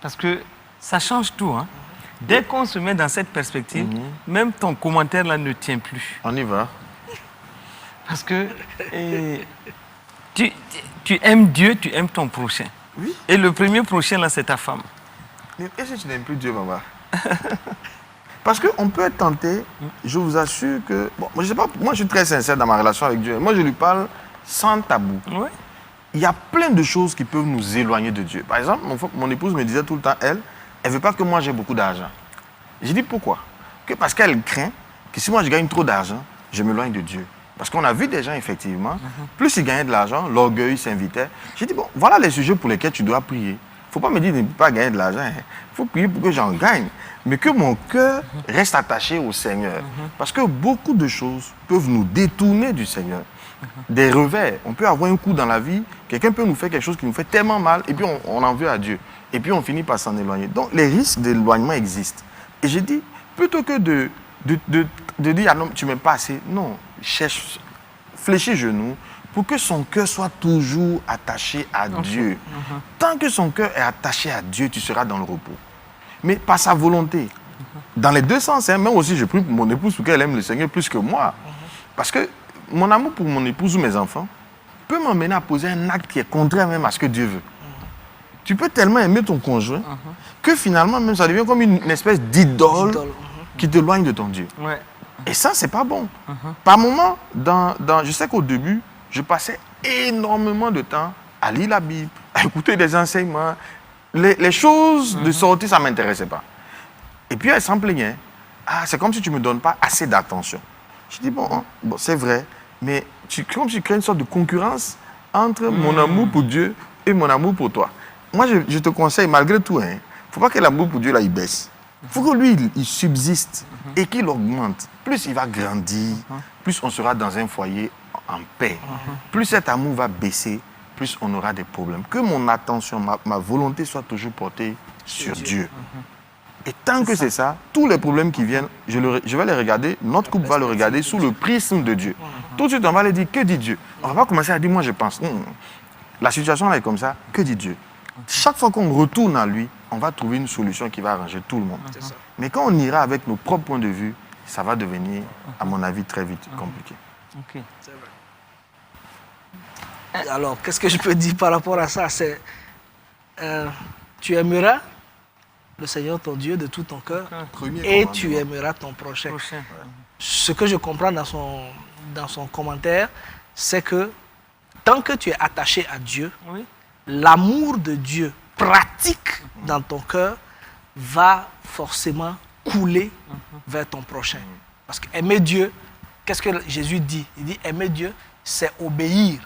Parce que ça change tout. Hein. Dès qu'on se met dans cette perspective, même ton commentaire là ne tient plus. On y va. Parce que tu aimes Dieu, tu aimes ton prochain. Oui. Et le premier prochain là, c'est ta femme. Mais est-ce que tu n'aimes plus Dieu, maman? Parce qu'on peut être tenté, je vous assure que... Bon, moi, je sais pas, moi, je suis très sincère dans ma relation avec Dieu. Moi, je lui parle sans tabou. Oui. Il y a plein de choses qui peuvent nous éloigner de Dieu. Par exemple, mon épouse me disait tout le temps, elle ne veut pas que moi j'ai beaucoup d'argent. J'ai dit pourquoi? Parce qu'elle craint que si moi je gagne trop d'argent, je m'éloigne de Dieu. Parce qu'on a vu des gens, effectivement, plus ils gagnaient de l'argent, l'orgueil s'invitait. J'ai dit, bon, voilà les sujets pour lesquels tu dois prier. Il ne faut pas me dire de ne pas gagner de l'argent. Il faut prier pour que j'en gagne. Mais que mon cœur reste attaché au Seigneur. Parce que beaucoup de choses peuvent nous détourner du Seigneur. Des revers. On peut avoir un coup dans la vie, quelqu'un peut nous faire quelque chose qui nous fait tellement mal, et puis on en veut à Dieu. Et puis on finit par s'en éloigner. Donc les risques d'éloignement existent. Et j'ai dit, plutôt que de dire, ah non, tu ne m'aimes pas assez, non, cherche, fléchis genoux, pour que son cœur soit toujours attaché à Dieu. Tant que son cœur est attaché à Dieu, tu seras dans le repos. Mais par sa volonté. Dans les deux sens, hein, même aussi, je prie pour mon épouse pour qu'elle aime le Seigneur plus que moi. Parce que mon amour pour mon épouse ou mes enfants peut m'emmener à poser un acte qui est contraire même à ce que Dieu veut. Tu peux tellement aimer ton conjoint que finalement, même ça devient comme une espèce d'idole qui t'éloigne de ton Dieu. Ouais. Et ça, c'est pas bon. Par moments, je sais qu'au début, je passais énormément de temps à lire la Bible, à écouter des enseignements. Les choses de sortie, ça ne m'intéressait pas. Et puis elle s'en plaignait. Ah, c'est comme si tu ne me donnes pas assez d'attention. Je dis, bon, c'est vrai, mais comme tu crées une sorte de concurrence entre mon amour pour Dieu et mon amour pour toi. Moi, je te conseille, malgré tout, il ne faut pas que l'amour pour Dieu, là, il baisse. Il faut que lui, il subsiste et qu'il augmente. Plus il va grandir, plus on sera dans un foyer en paix. Plus cet amour va baisser, plus on aura des problèmes. Que mon attention, ma volonté soit toujours portée sur Dieu. Et tant que c'est ça, tous les problèmes qui viennent, je vais les regarder, notre couple va le regarder sous le prisme de Dieu. Tout de suite, on va lui dire, que dit Dieu? On ne va pas commencer à dire, moi je pense. La situation là est comme ça, que dit Dieu? Chaque fois qu'on retourne à lui, on va trouver une solution qui va arranger tout le monde. Mais quand on ira avec nos propres points de vue, ça va devenir, à mon avis, très vite compliqué. Ok. C'est vrai. Alors, qu'est-ce que je peux dire par rapport à ça? C'est, tu aimeras le Seigneur ton Dieu de tout ton cœur et tu aimeras ton prochain. Ce que je comprends dans son commentaire, c'est que tant que tu es attaché à Dieu, l'amour de Dieu pratique dans ton cœur va forcément couler vers ton prochain. Parce qu'aimer Dieu, qu'est-ce que Jésus dit? Il dit aimer Dieu, c'est obéir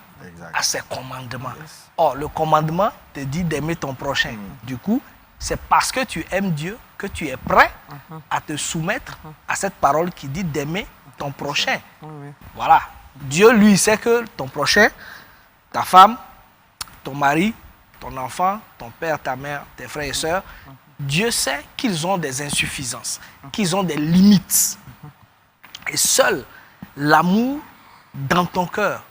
à ses commandements. Or, le commandement te dit d'aimer ton prochain. Du coup, c'est parce que tu aimes Dieu que tu es prêt à te soumettre à cette parole qui dit d'aimer ton prochain. Voilà. Dieu, lui, sait que ton prochain, ta femme, ton mari, ton enfant, ton père, ta mère, tes frères et sœurs, Dieu sait qu'ils ont des insuffisances, qu'ils ont des limites. Et seul l'amour dans ton cœur,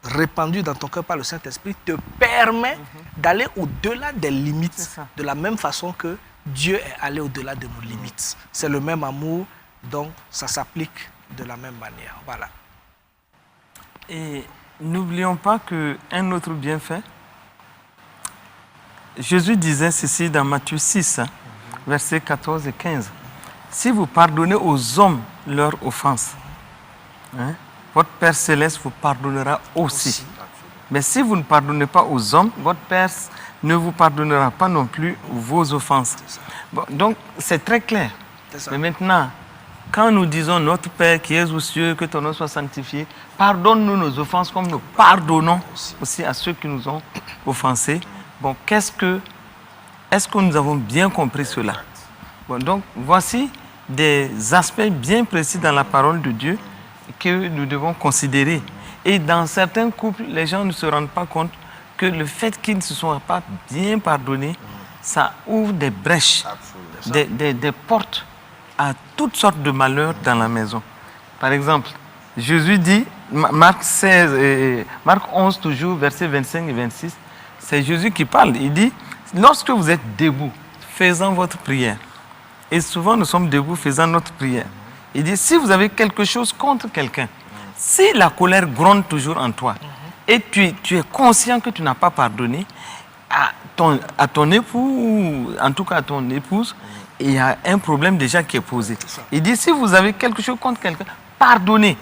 répandu dans ton cœur par le Saint-Esprit, te permet d'aller au-delà des limites, de la même façon que Dieu est allé au-delà de nos limites. C'est le même amour, donc ça s'applique de la même manière. Voilà. Et n'oublions pas qu'un autre bienfait, Jésus disait ceci dans Matthieu 6, versets 14 et 15. Si vous pardonnez aux hommes leurs offenses, votre Père Céleste vous pardonnera aussi. Mais si vous ne pardonnez pas aux hommes, votre Père ne vous pardonnera pas non plus vos offenses. Bon, donc, c'est très clair. Mais maintenant, quand nous disons notre Père qui es aux cieux, que ton nom soit sanctifié, pardonne-nous nos offenses comme nous pardonnons aussi à ceux qui nous ont offensés. Bon, est-ce que nous avons bien compris cela? Bon, donc, voici des aspects bien précis dans la parole de Dieu que nous devons considérer. Et dans certains couples, les gens ne se rendent pas compte que le fait qu'ils ne se soient pas bien pardonnés, ça ouvre des brèches, des portes à toutes sortes de malheurs dans la maison. Par exemple, Jésus dit, Marc 11 toujours, versets 25 et 26, c'est Jésus qui parle. Il dit, lorsque vous êtes debout, faisant votre prière, et souvent nous sommes debout faisant notre prière, il dit, si vous avez quelque chose contre quelqu'un, si la colère gronde toujours en toi, et tu es conscient que tu n'as pas pardonné à ton époux, ou en tout cas à ton épouse, il y a un problème déjà qui est posé. Il dit, si vous avez quelque chose contre quelqu'un, pardonnez.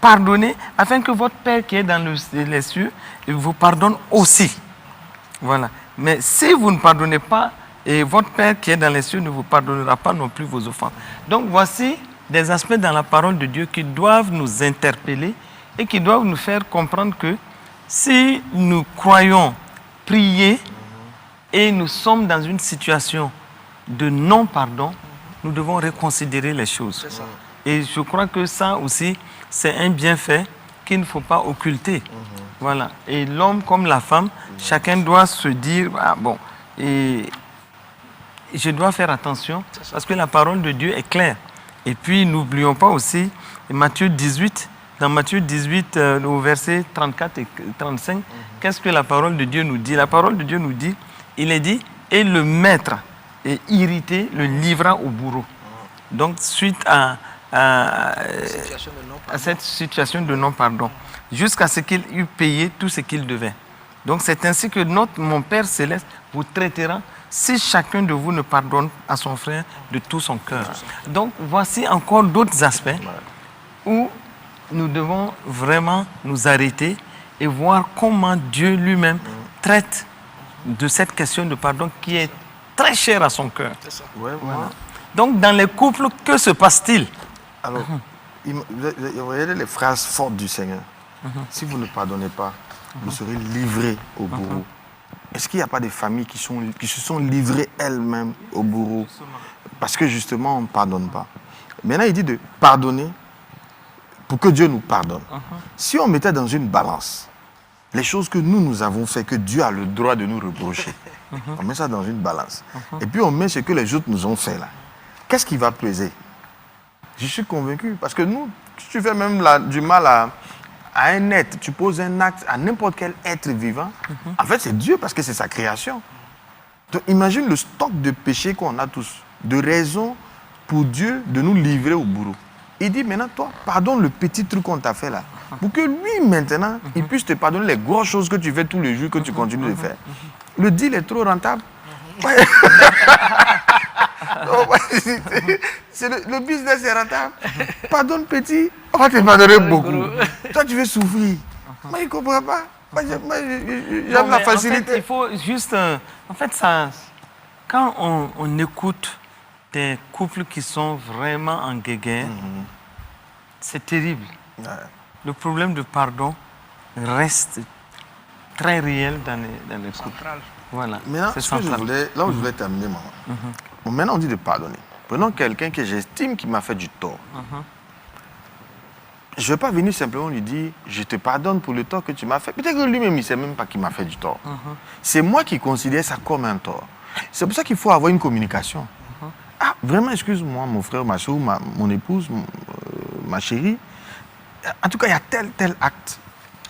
Pardonnez, afin que votre Père qui est dans les cieux vous pardonne aussi. Voilà. Mais si vous ne pardonnez pas, et votre Père qui est dans les cieux ne vous pardonnera pas non plus vos offenses. Donc voici des aspects dans la parole de Dieu qui doivent nous interpeller et qui doivent nous faire comprendre que si nous croyons prier et nous sommes dans une situation de non-pardon, nous devons reconsidérer les choses. Et je crois que ça aussi, c'est un bienfait qu'il ne faut pas occulter. Voilà. Et l'homme comme la femme, chacun doit se dire, ah bon, et je dois faire attention parce que la parole de Dieu est claire. Et puis, n'oublions pas aussi Matthieu 18. Dans Matthieu 18, au verset 34 et 35, qu'est-ce que la parole de Dieu nous dit? La parole de Dieu nous dit, il est dit, et le maître est irrité, le livra au bourreau. Donc, suite à cette situation de non-pardon, jusqu'à ce qu'il eût payé tout ce qu'il devait. Donc, c'est ainsi que mon Père Céleste vous traitera si chacun de vous ne pardonne à son frère de tout son cœur. Donc, voici encore d'autres aspects où nous devons vraiment nous arrêter et voir comment Dieu lui-même traite de cette question de pardon qui est très cher à son cœur. C'est ça. Ouais, voilà. Donc, dans les couples, que se passe-t-il? Alors, vous voyez les phrases fortes du Seigneur. Si vous ne pardonnez pas, vous serez livrés au bourreau. Est-ce qu'il n'y a pas des familles qui se sont livrées elles-mêmes au bourreau? Parce que justement, on ne pardonne pas. Maintenant, il dit de pardonner pour que Dieu nous pardonne. Si on mettait dans une balance les choses que nous avons fait, que Dieu a le droit de nous reprocher, on met ça dans une balance. Et puis on met ce que les autres nous ont fait là. Qu'est-ce qui va peser? Je suis convaincu. Parce que nous, si tu fais même du mal à un être, tu poses un acte à n'importe quel être vivant, en fait c'est Dieu parce que c'est sa création. Donc imagine le stock de péchés qu'on a tous, de raisons pour Dieu de nous livrer au bourreau. Il dit maintenant, toi, pardonne le petit truc qu'on t'a fait là. Pour que lui, maintenant, il puisse te pardonner les grosses choses que tu fais tous les jours, que tu continues de faire. Le deal est trop rentable. Ouais. Le business est rentable. Pardonne petit, on va te pardonner beaucoup. Toi, tu veux souffrir. Moi, il ne comprend pas. Moi, j'aime la facilité. En fait, il faut juste... en fait, ça, quand on écoute des couples qui sont vraiment en guéguerre, c'est terrible. Ouais. Le problème de pardon reste très réel dans les couples. Voilà. Maintenant, c'est ce que là où je voulais terminer, maman. Bon, maintenant, on dit de pardonner. Prenons quelqu'un que j'estime qui m'a fait du tort. Je ne vais pas venir simplement lui dire, je te pardonne pour le tort que tu m'as fait. Peut-être que lui-même, il ne sait même pas qu'il m'a fait du tort. C'est moi qui considère ça comme un tort. C'est pour ça qu'il faut avoir une communication. Ah, vraiment, excuse-moi, mon frère, ma soeur, mon épouse, ma chérie. En tout cas, il y a tel acte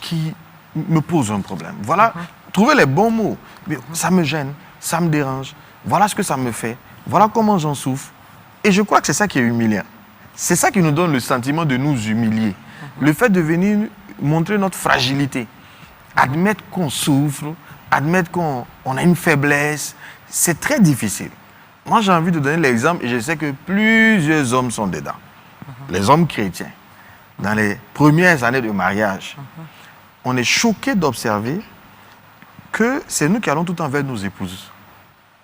qui me pose un problème. Voilà, trouver les bons mots. Mais ça me gêne, ça me dérange. Voilà ce que ça me fait. Voilà comment j'en souffre. Et je crois que c'est ça qui est humiliant. C'est ça qui nous donne le sentiment de nous humilier. Le fait de venir montrer notre fragilité. Admettre qu'on souffre, admettre qu'on a une faiblesse, c'est très difficile. Moi, j'ai envie de donner l'exemple et je sais que plusieurs hommes sont dedans. Les hommes chrétiens, dans les premières années de mariage, on est choqués d'observer que c'est nous qui allons tout le temps vers nos épouses.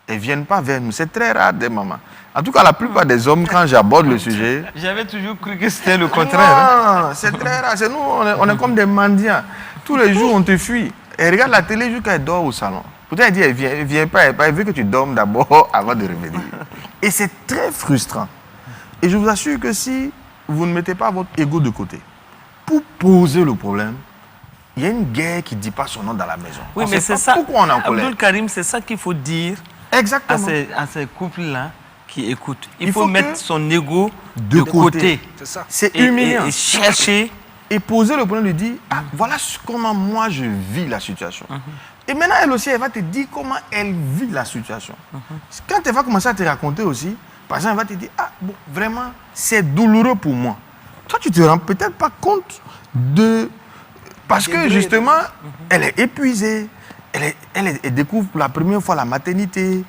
Elles ne viennent pas vers nous. C'est très rare des mamans. En tout cas, la plupart des hommes, quand j'aborde le sujet... J'avais toujours cru que c'était le contraire. Non, c'est très rare. C'est nous, on est comme des mendiants. Tous les jours, on te fuit. Elle regarde la télé jusqu'à elle dort au salon. Peut-être elle dit, elle vient pas, elle veut que tu dormes d'abord avant de revenir. Et c'est très frustrant. Et je vous assure que si vous ne mettez pas votre ego de côté, pour poser le problème, il y a une guerre qui ne dit pas son nom dans la maison. Oui, On mais sait c'est pas ça. pourquoi on est en colère. Abdul Karim, c'est ça qu'il faut dire Exactement. à ces couples-là qui écoutent. Il Il faut faut mettre que son ego de côté. C'est ça. C'est et, humiliant. et chercher. Et poser le problème, lui dire, ah, voilà comment moi je vis la situation. Et maintenant, elle aussi, elle va te dire comment elle vit la situation. Quand elle va commencer à te raconter aussi, par exemple, elle va te dire, ah, bon, vraiment, c'est douloureux pour moi. Toi, tu ne te rends peut-être pas compte de... Parce que justement, elle est épuisée, elle découvre pour la première fois la maternité,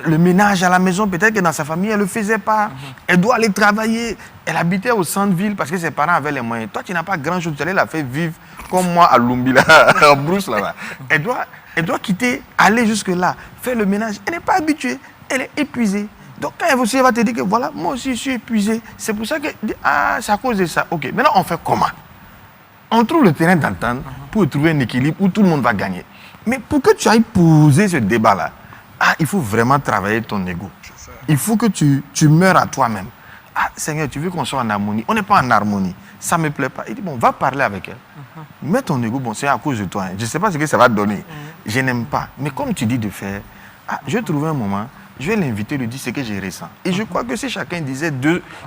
le ménage à la maison, peut-être que dans sa famille, elle ne le faisait pas. Elle doit aller travailler. Elle habitait au centre-ville parce que ses parents avaient les moyens. Toi, tu n'as pas grand-chose. Tu allais la faire vivre comme moi à Lumbi, là, en brousse, là-bas. Elle doit quitter, aller jusque-là, faire le ménage. Elle n'est pas habituée. Elle est épuisée. Donc, quand elle aussi, elle va te dire que voilà, moi aussi, je suis épuisée. C'est pour ça que, ah, c'est à cause de ça. OK, maintenant, on fait comment? On trouve le terrain d'entente pour trouver un équilibre où tout le monde va gagner. Mais pour que tu ailles poser ce débat-là, ah, il faut vraiment travailler ton ego. Il faut que tu meurs à toi-même. Ah, Seigneur, tu veux qu'on soit en harmonie? On n'est pas en harmonie. Ça ne me plaît pas. Il dit, bon, va parler avec elle. Mets ton ego, bon, c'est à cause de toi. Hein. Je ne sais pas ce que ça va te donner. Je n'aime pas. Mais comme tu dis de faire, ah, je vais trouver un moment, je vais l'inviter, lui dire ce que je ressens. Et je crois que si chacun disait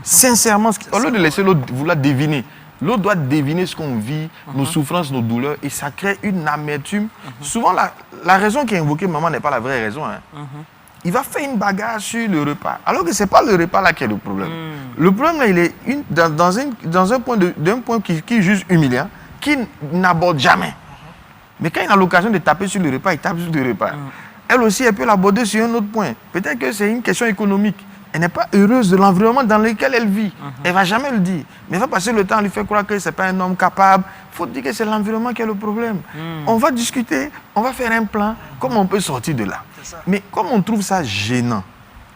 sincèrement, au lieu de laisser l'autre vouloir deviner, l'autre doit deviner ce qu'on vit, nos souffrances, nos douleurs, et ça crée une amertume. Souvent, la raison qui est invoquée, maman, n'est pas la vraie raison. Hein. Il va faire une bagarre sur le repas, alors que ce n'est pas le repas là qui est le problème. Le problème, là, il est dans un point qui est juste humiliant, qui n'aborde jamais. Mais quand il a l'occasion de taper sur le repas, il tape sur le repas. Elle aussi, elle peut l'aborder sur un autre point. Peut-être que c'est une question économique. elle n'est pas heureuse de l'environnement dans lequel elle vit. Elle ne va jamais le dire. Mais elle va passer le temps à lui faire croire que ce n'est pas un homme capable. Il faut dire que c'est l'environnement qui est le problème. On va discuter, on va faire un plan, comment on peut sortir de là. Mais comme on trouve ça gênant,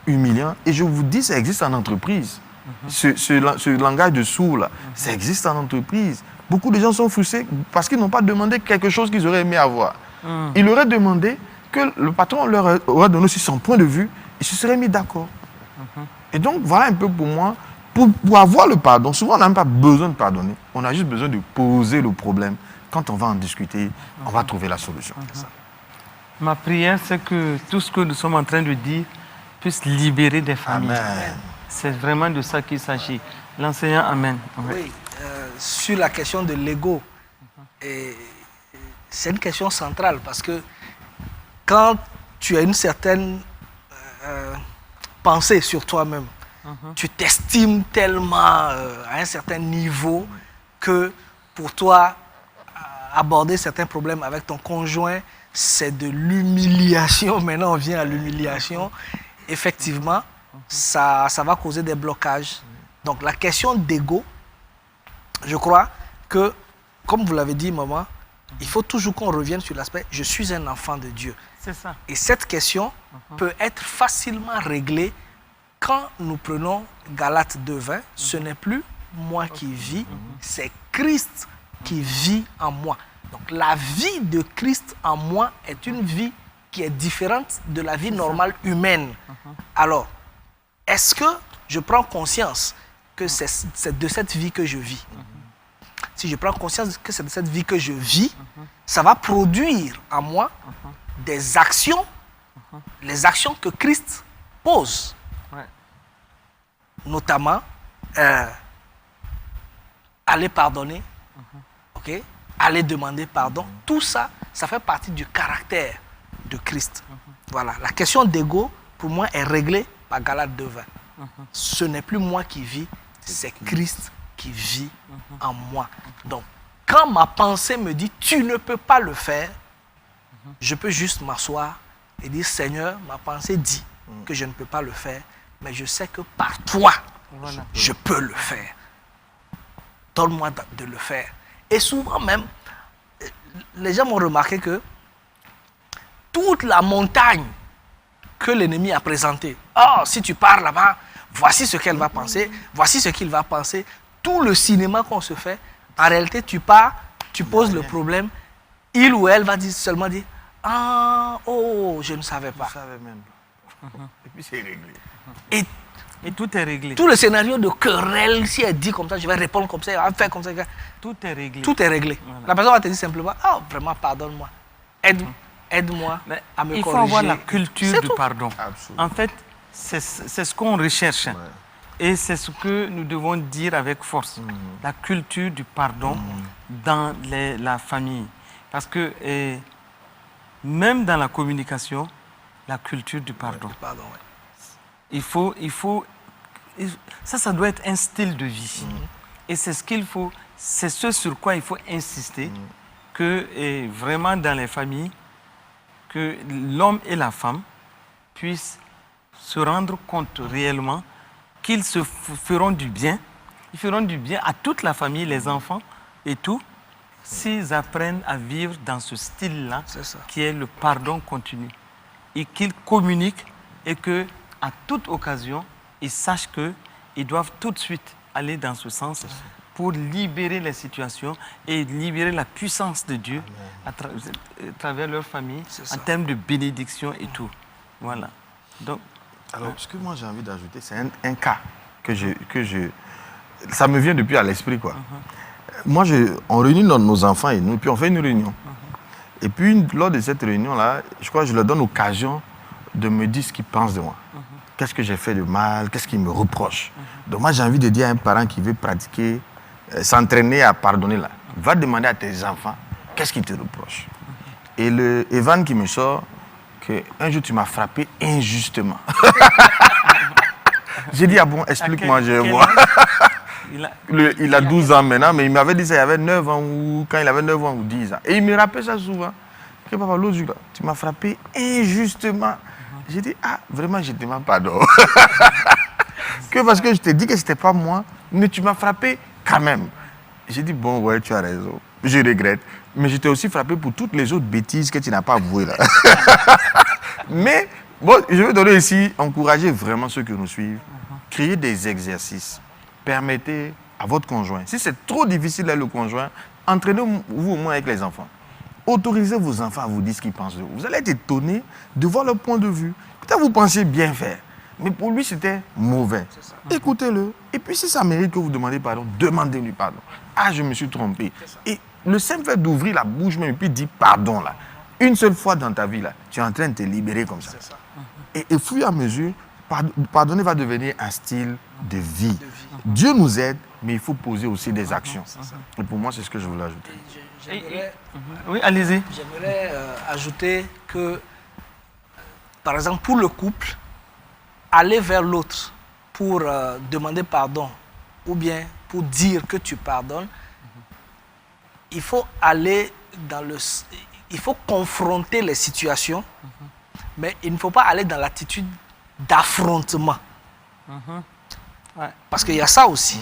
humiliant, et je vous dis, ça existe en entreprise. Ce langage de sourd-là, ça existe en entreprise. Beaucoup de gens sont frustrés parce qu'ils n'ont pas demandé quelque chose qu'ils auraient aimé avoir. Ils auraient demandé que le patron leur aurait donné aussi son point de vue, ils se seraient mis d'accord. Et donc, voilà un peu pour moi, pour avoir le pardon, souvent on n'a même pas besoin de pardonner, on a juste besoin de poser le problème. Quand on va en discuter, on va trouver la solution. Ma prière, c'est que tout ce que nous sommes en train de dire puisse libérer des familles. Amen. C'est vraiment de ça qu'il s'agit. L'enseignant, amen. Oui, sur la question de l'ego, c'est une question centrale parce que quand tu as une certaine pensée sur toi-même, tu t'estimes tellement à un certain niveau que pour toi, aborder certains problèmes avec ton conjoint, c'est de l'humiliation. Maintenant, on vient à l'humiliation. Effectivement, ça va causer des blocages. Donc, la question d'ego, je crois que, comme vous l'avez dit, maman, il faut toujours qu'on revienne sur l'aspect « je suis un enfant de Dieu ». C'est ça. Et cette question peut être facilement réglée quand nous prenons Galates 2:20. Ce n'est plus moi qui vis, c'est Christ qui vit en moi. Donc la vie de Christ en moi est une vie qui est différente de la vie normale humaine. Alors, est-ce que je prends conscience que c'est de cette vie que je vis? Si je prends conscience que c'est de cette vie que je vis, ça va produire en moi des actions, les actions que Christ pose. Ouais. Notamment, aller pardonner, ok? Aller demander pardon. Tout ça, ça fait partie du caractère de Christ. Voilà. La question d'ego, pour moi, est réglée par Galates 2:20. Ce n'est plus moi qui vis, c'est Christ qui vit en moi. Donc, quand ma pensée me dit « tu ne peux pas le faire », je peux juste m'asseoir et dire « Seigneur, ma pensée dit que je ne peux pas le faire, mais je sais que par toi, je peux le faire. Donne-moi de le faire. » Et souvent même, les gens m'ont remarqué que toute la montagne que l'ennemi a présentée, « Oh, si tu pars là-bas, voici ce qu'elle va penser, voici ce qu'il va penser. » Tout le cinéma qu'on se fait, en réalité, tu pars, tu poses le problème, il ou elle va seulement dire « Ah, oh, je ne savais pas. » Je savais même pas. Et puis c'est réglé. Et tout est réglé. Tout le scénario de querelle, si elle dit comme ça, je vais répondre comme ça, elle va faire comme ça. Tout est réglé. Tout est réglé. Voilà. La personne va te dire simplement « Oh, vraiment, pardonne-moi. Aide-moi à me corriger. » Il faut avoir la culture du pardon. Absolument. En fait, c'est ce qu'on recherche. Ouais. Et c'est ce que nous devons dire avec force. La culture du pardon dans la famille. Parce que même dans la communication, la culture du pardon. Il faut, ça doit être un style de vie. Et c'est ce qu'il faut, c'est ce sur quoi il faut insister, que vraiment dans les familles, que l'homme et la femme puissent se rendre compte réellement qu'ils se feront du bien. Ils feront du bien à toute la famille, les enfants et tout, s'ils apprennent à vivre dans ce style-là, qui est le pardon continu. Et qu'ils communiquent et qu'à toute occasion, ils sachent qu'ils doivent tout de suite aller dans ce sens pour libérer les situations et libérer la puissance de Dieu à travers leur famille, en termes de bénédiction et tout. Voilà. Donc, alors, ce que moi j'ai envie d'ajouter, c'est un cas que ça me vient depuis à l'esprit, quoi. Moi, on réunit nos enfants et nous, puis on fait une réunion. Et puis, lors de cette réunion-là, je crois que je leur donne l'occasion de me dire ce qu'ils pensent de moi. Qu'est-ce que j'ai fait de mal, qu'est-ce qu'ils me reprochent. Donc moi, j'ai envie de dire à un parent qui veut pratiquer, s'entraîner à pardonner, là, va demander à tes enfants, qu'est-ce qu'ils te reprochent. Et le Evan qui me sort, qu'un jour tu m'as frappé injustement. J'ai dit, ah bon, explique-moi, je vais voir. Il a 12 ans maintenant, mais il m'avait dit ça, il avait 9 ans, ou quand il avait 9 ans ou 10 ans. Et il me rappelle ça souvent. Que papa, l'autre jour, tu m'as frappé injustement. J'ai dit, ah, vraiment, je te demande pardon. que parce que je t'ai dit que ce n'était pas moi, mais tu m'as frappé quand même. J'ai dit, bon, ouais, tu as raison. Je regrette. Mais je t'ai aussi frappé pour toutes les autres bêtises que tu n'as pas avouées là. Mais, bon, je veux donner ici, encourager vraiment ceux qui nous suivent, créer des exercices. Permettez à votre conjoint, si c'est trop difficile avec le conjoint, entraînez-vous au moins avec les enfants. Autorisez vos enfants à vous dire ce qu'ils pensent de vous. Vous allez être étonné de voir leur point de vue. Peut-être vous pensiez bien faire, mais pour lui, c'était mauvais. Écoutez-le. Et puis, si ça mérite que vous demandez pardon, demandez-lui pardon. Ah, je me suis trompé. Et le simple fait d'ouvrir la bouche même et puis dire pardon, là, une seule fois dans ta vie, là, tu es en train de te libérer comme ça. Et au fur et à mesure, pardonner va devenir un style de vie. Dieu nous aide, mais il faut poser aussi des actions. Et pour moi, c'est ce que je voulais ajouter. Oui, allez-y. J'aimerais ajouter que, par exemple, pour le couple, aller vers l'autre pour demander pardon ou bien pour dire que tu pardonnes, il faut aller dans le... Il faut confronter les situations, mais il ne faut pas aller dans l'attitude d'affrontement. Parce qu'il y a ça aussi.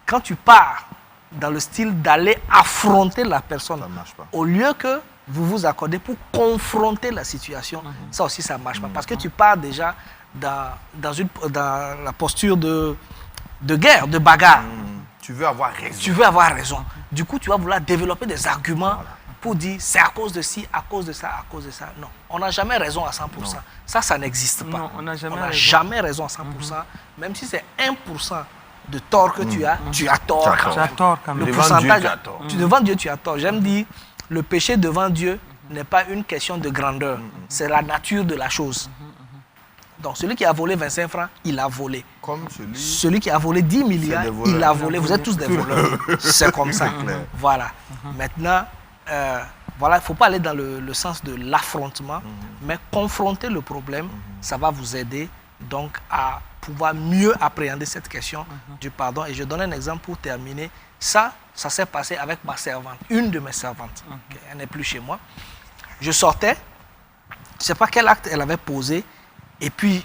Quand tu pars dans le style d'aller affronter la personne, Ça marche pas. au lieu que vous vous accordez pour confronter la situation, ça aussi, ça ne marche pas. Parce que tu pars déjà dans la posture de guerre, de bagarre. Tu veux avoir raison. Tu veux avoir raison. Du coup, tu vas vouloir développer des arguments pour dire c'est à cause de ci, à cause de ça, à cause de ça. Non, on n'a jamais raison à 100%. Ça n'existe pas. Non, on n'a jamais n'a raison. jamais raison à 100%. Même si c'est 1% de tort que tu as, tu as tort. Tu as tort quand même. Le Devant Dieu, pourcentage, tu as tort. devant Dieu, tu as tort. J'aime dire, le péché devant Dieu n'est pas une question de grandeur. C'est la nature de la chose. Donc, celui qui a volé 25 francs, il a volé. Comme celui... Celui qui a volé 10 milliards, des voleurs. il a volé. Vous êtes tous des voleurs. C'est comme ça. clair. Voilà. Maintenant, voilà, il ne faut pas aller dans le sens de l'affrontement, mais confronter le problème, ça va vous aider donc à pouvoir mieux appréhender cette question du pardon. Et je donne un exemple pour terminer. Ça s'est passé avec ma servante, une de mes servantes. Elle n'est plus chez moi. Je sortais, je ne sais pas quel acte elle avait posé, et puis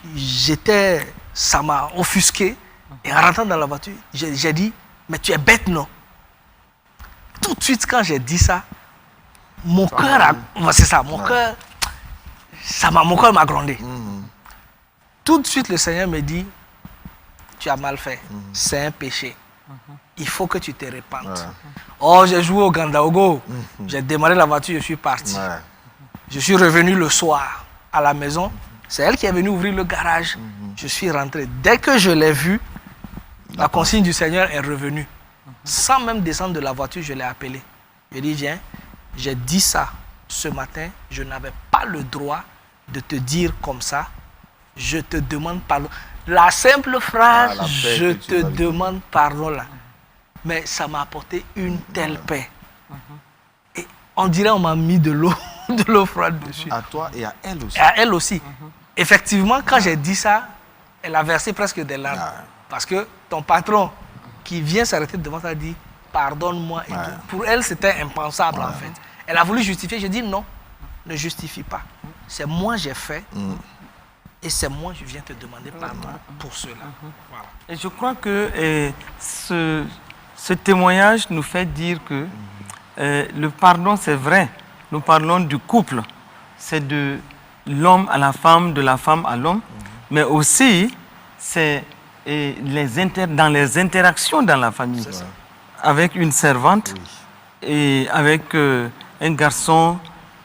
ça m'a offusqué. Et en rentrant dans la voiture, j'ai dit, mais tu es bête, non? Tout de suite, quand j'ai dit ça, mon cœur a... C'est ça, mon cœur... Mon cœur m'a grondé. Tout de suite, le Seigneur me dit, tu as mal fait. C'est un péché. Il faut que tu te répandes. Oh, j'ai joué au Gandaogo. J'ai démarré la voiture, je suis parti. Je suis revenu le soir à la maison. C'est elle qui est venue ouvrir le garage. Je suis rentré. Dès que je l'ai vue, la consigne du Seigneur est revenue. Sans même descendre de la voiture, je l'ai appelée. Je lui ai dit, viens, j'ai dit ça ce matin. Je n'avais pas le droit de te dire comme ça. Je te demande pardon. La simple phrase, je te demande pardon là. Mais ça m'a apporté une telle paix. Et on dirait on m'a mis de l'eau froide dessus. À toi et à elle aussi. Et à elle aussi. Effectivement, quand j'ai dit ça, elle a versé presque des larmes. Parce que ton patron qui vient s'arrêter devant toi dit pardonne-moi. Et tout. Pour elle, c'était impensable en fait. Elle a voulu justifier. J'ai dit non, ne justifie pas. C'est moi j'ai fait. Et c'est moi je viens te demander pardon pour cela. Voilà. Et je crois que ce témoignage nous fait dire que le pardon, c'est vrai. Nous parlons du couple. C'est de l'homme à la femme, de la femme à l'homme. Mais aussi, c'est dans les interactions dans la famille. Avec une servante et avec un garçon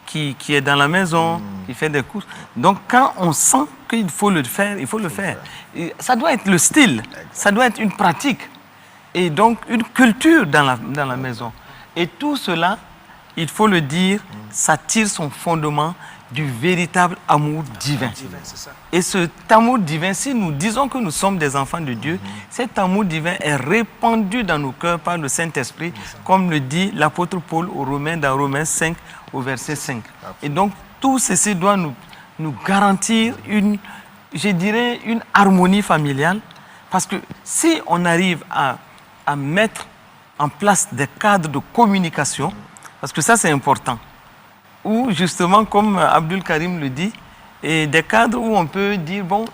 qui est dans la maison, qui fait des courses. Donc, quand on sent qu'il faut le faire, il faut le faire. Et ça doit être le style, ça doit être une pratique. Et donc, une culture dans la maison. Et tout cela, il faut le dire, ça tire son fondement du véritable amour divin. Et cet amour divin, si nous disons que nous sommes des enfants de Dieu, cet amour divin est répandu dans nos cœurs par le Saint-Esprit, comme le dit l'apôtre Paul aux Romains, dans Romains 5, au verset 5. Et donc, tout ceci doit nous garantir une harmonie familiale, parce que si on arrive à mettre en place des cadres de communication, parce que ça c'est important, où justement, comme Abdul Karim le dit, et des cadres où on peut dire, bon,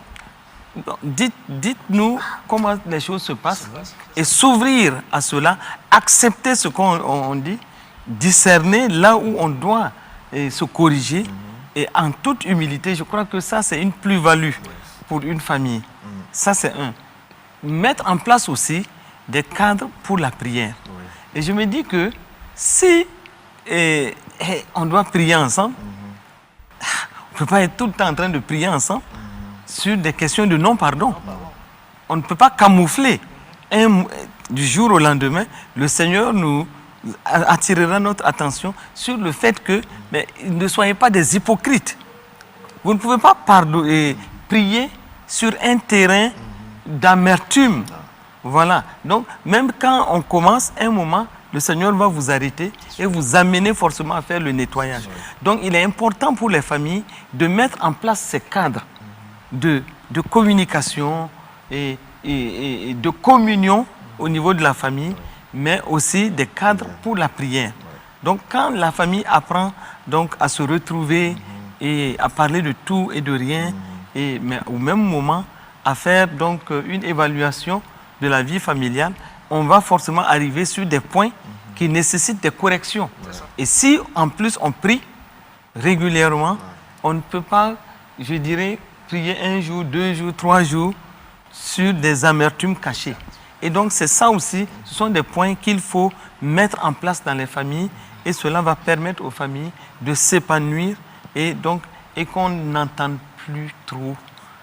Donc, dites-nous comment les choses se passent et s'ouvrir à cela, accepter ce qu'on dit, discerner là où on doit se corriger et en toute humilité. Je crois que ça, c'est une plus-value pour une famille. Ça, c'est un. Mettre en place aussi des cadres pour la prière. Et je me dis que si on doit prier ensemble, on ne peut pas être tout le temps en train de prier ensemble sur des questions de non-pardon. On ne peut pas camoufler. Du jour au lendemain, le Seigneur nous attirera notre attention sur le fait que ne soyez pas des hypocrites. Vous ne pouvez pas prier sur un terrain d'amertume. Voilà. Donc, même quand on commence, un moment, le Seigneur va vous arrêter et vous amener forcément à faire le nettoyage. Donc, il est important pour les familles de mettre en place ces cadres de communication et de communion au niveau de la famille, mais aussi des cadres pour la prière. Donc, quand la famille apprend donc, à se retrouver et à parler de tout et de rien, mais au même moment, à faire donc une évaluation de la vie familiale, on va forcément arriver sur des points qui nécessitent des corrections. Et si en plus on prie régulièrement, on ne peut pas, je dirais, prier 1 jour, 2 jours, 3 jours sur des amertumes cachées. Et donc c'est ça aussi, ce sont des points qu'il faut mettre en place dans les familles et cela va permettre aux familles de s'épanouir et qu'on n'entende plus trop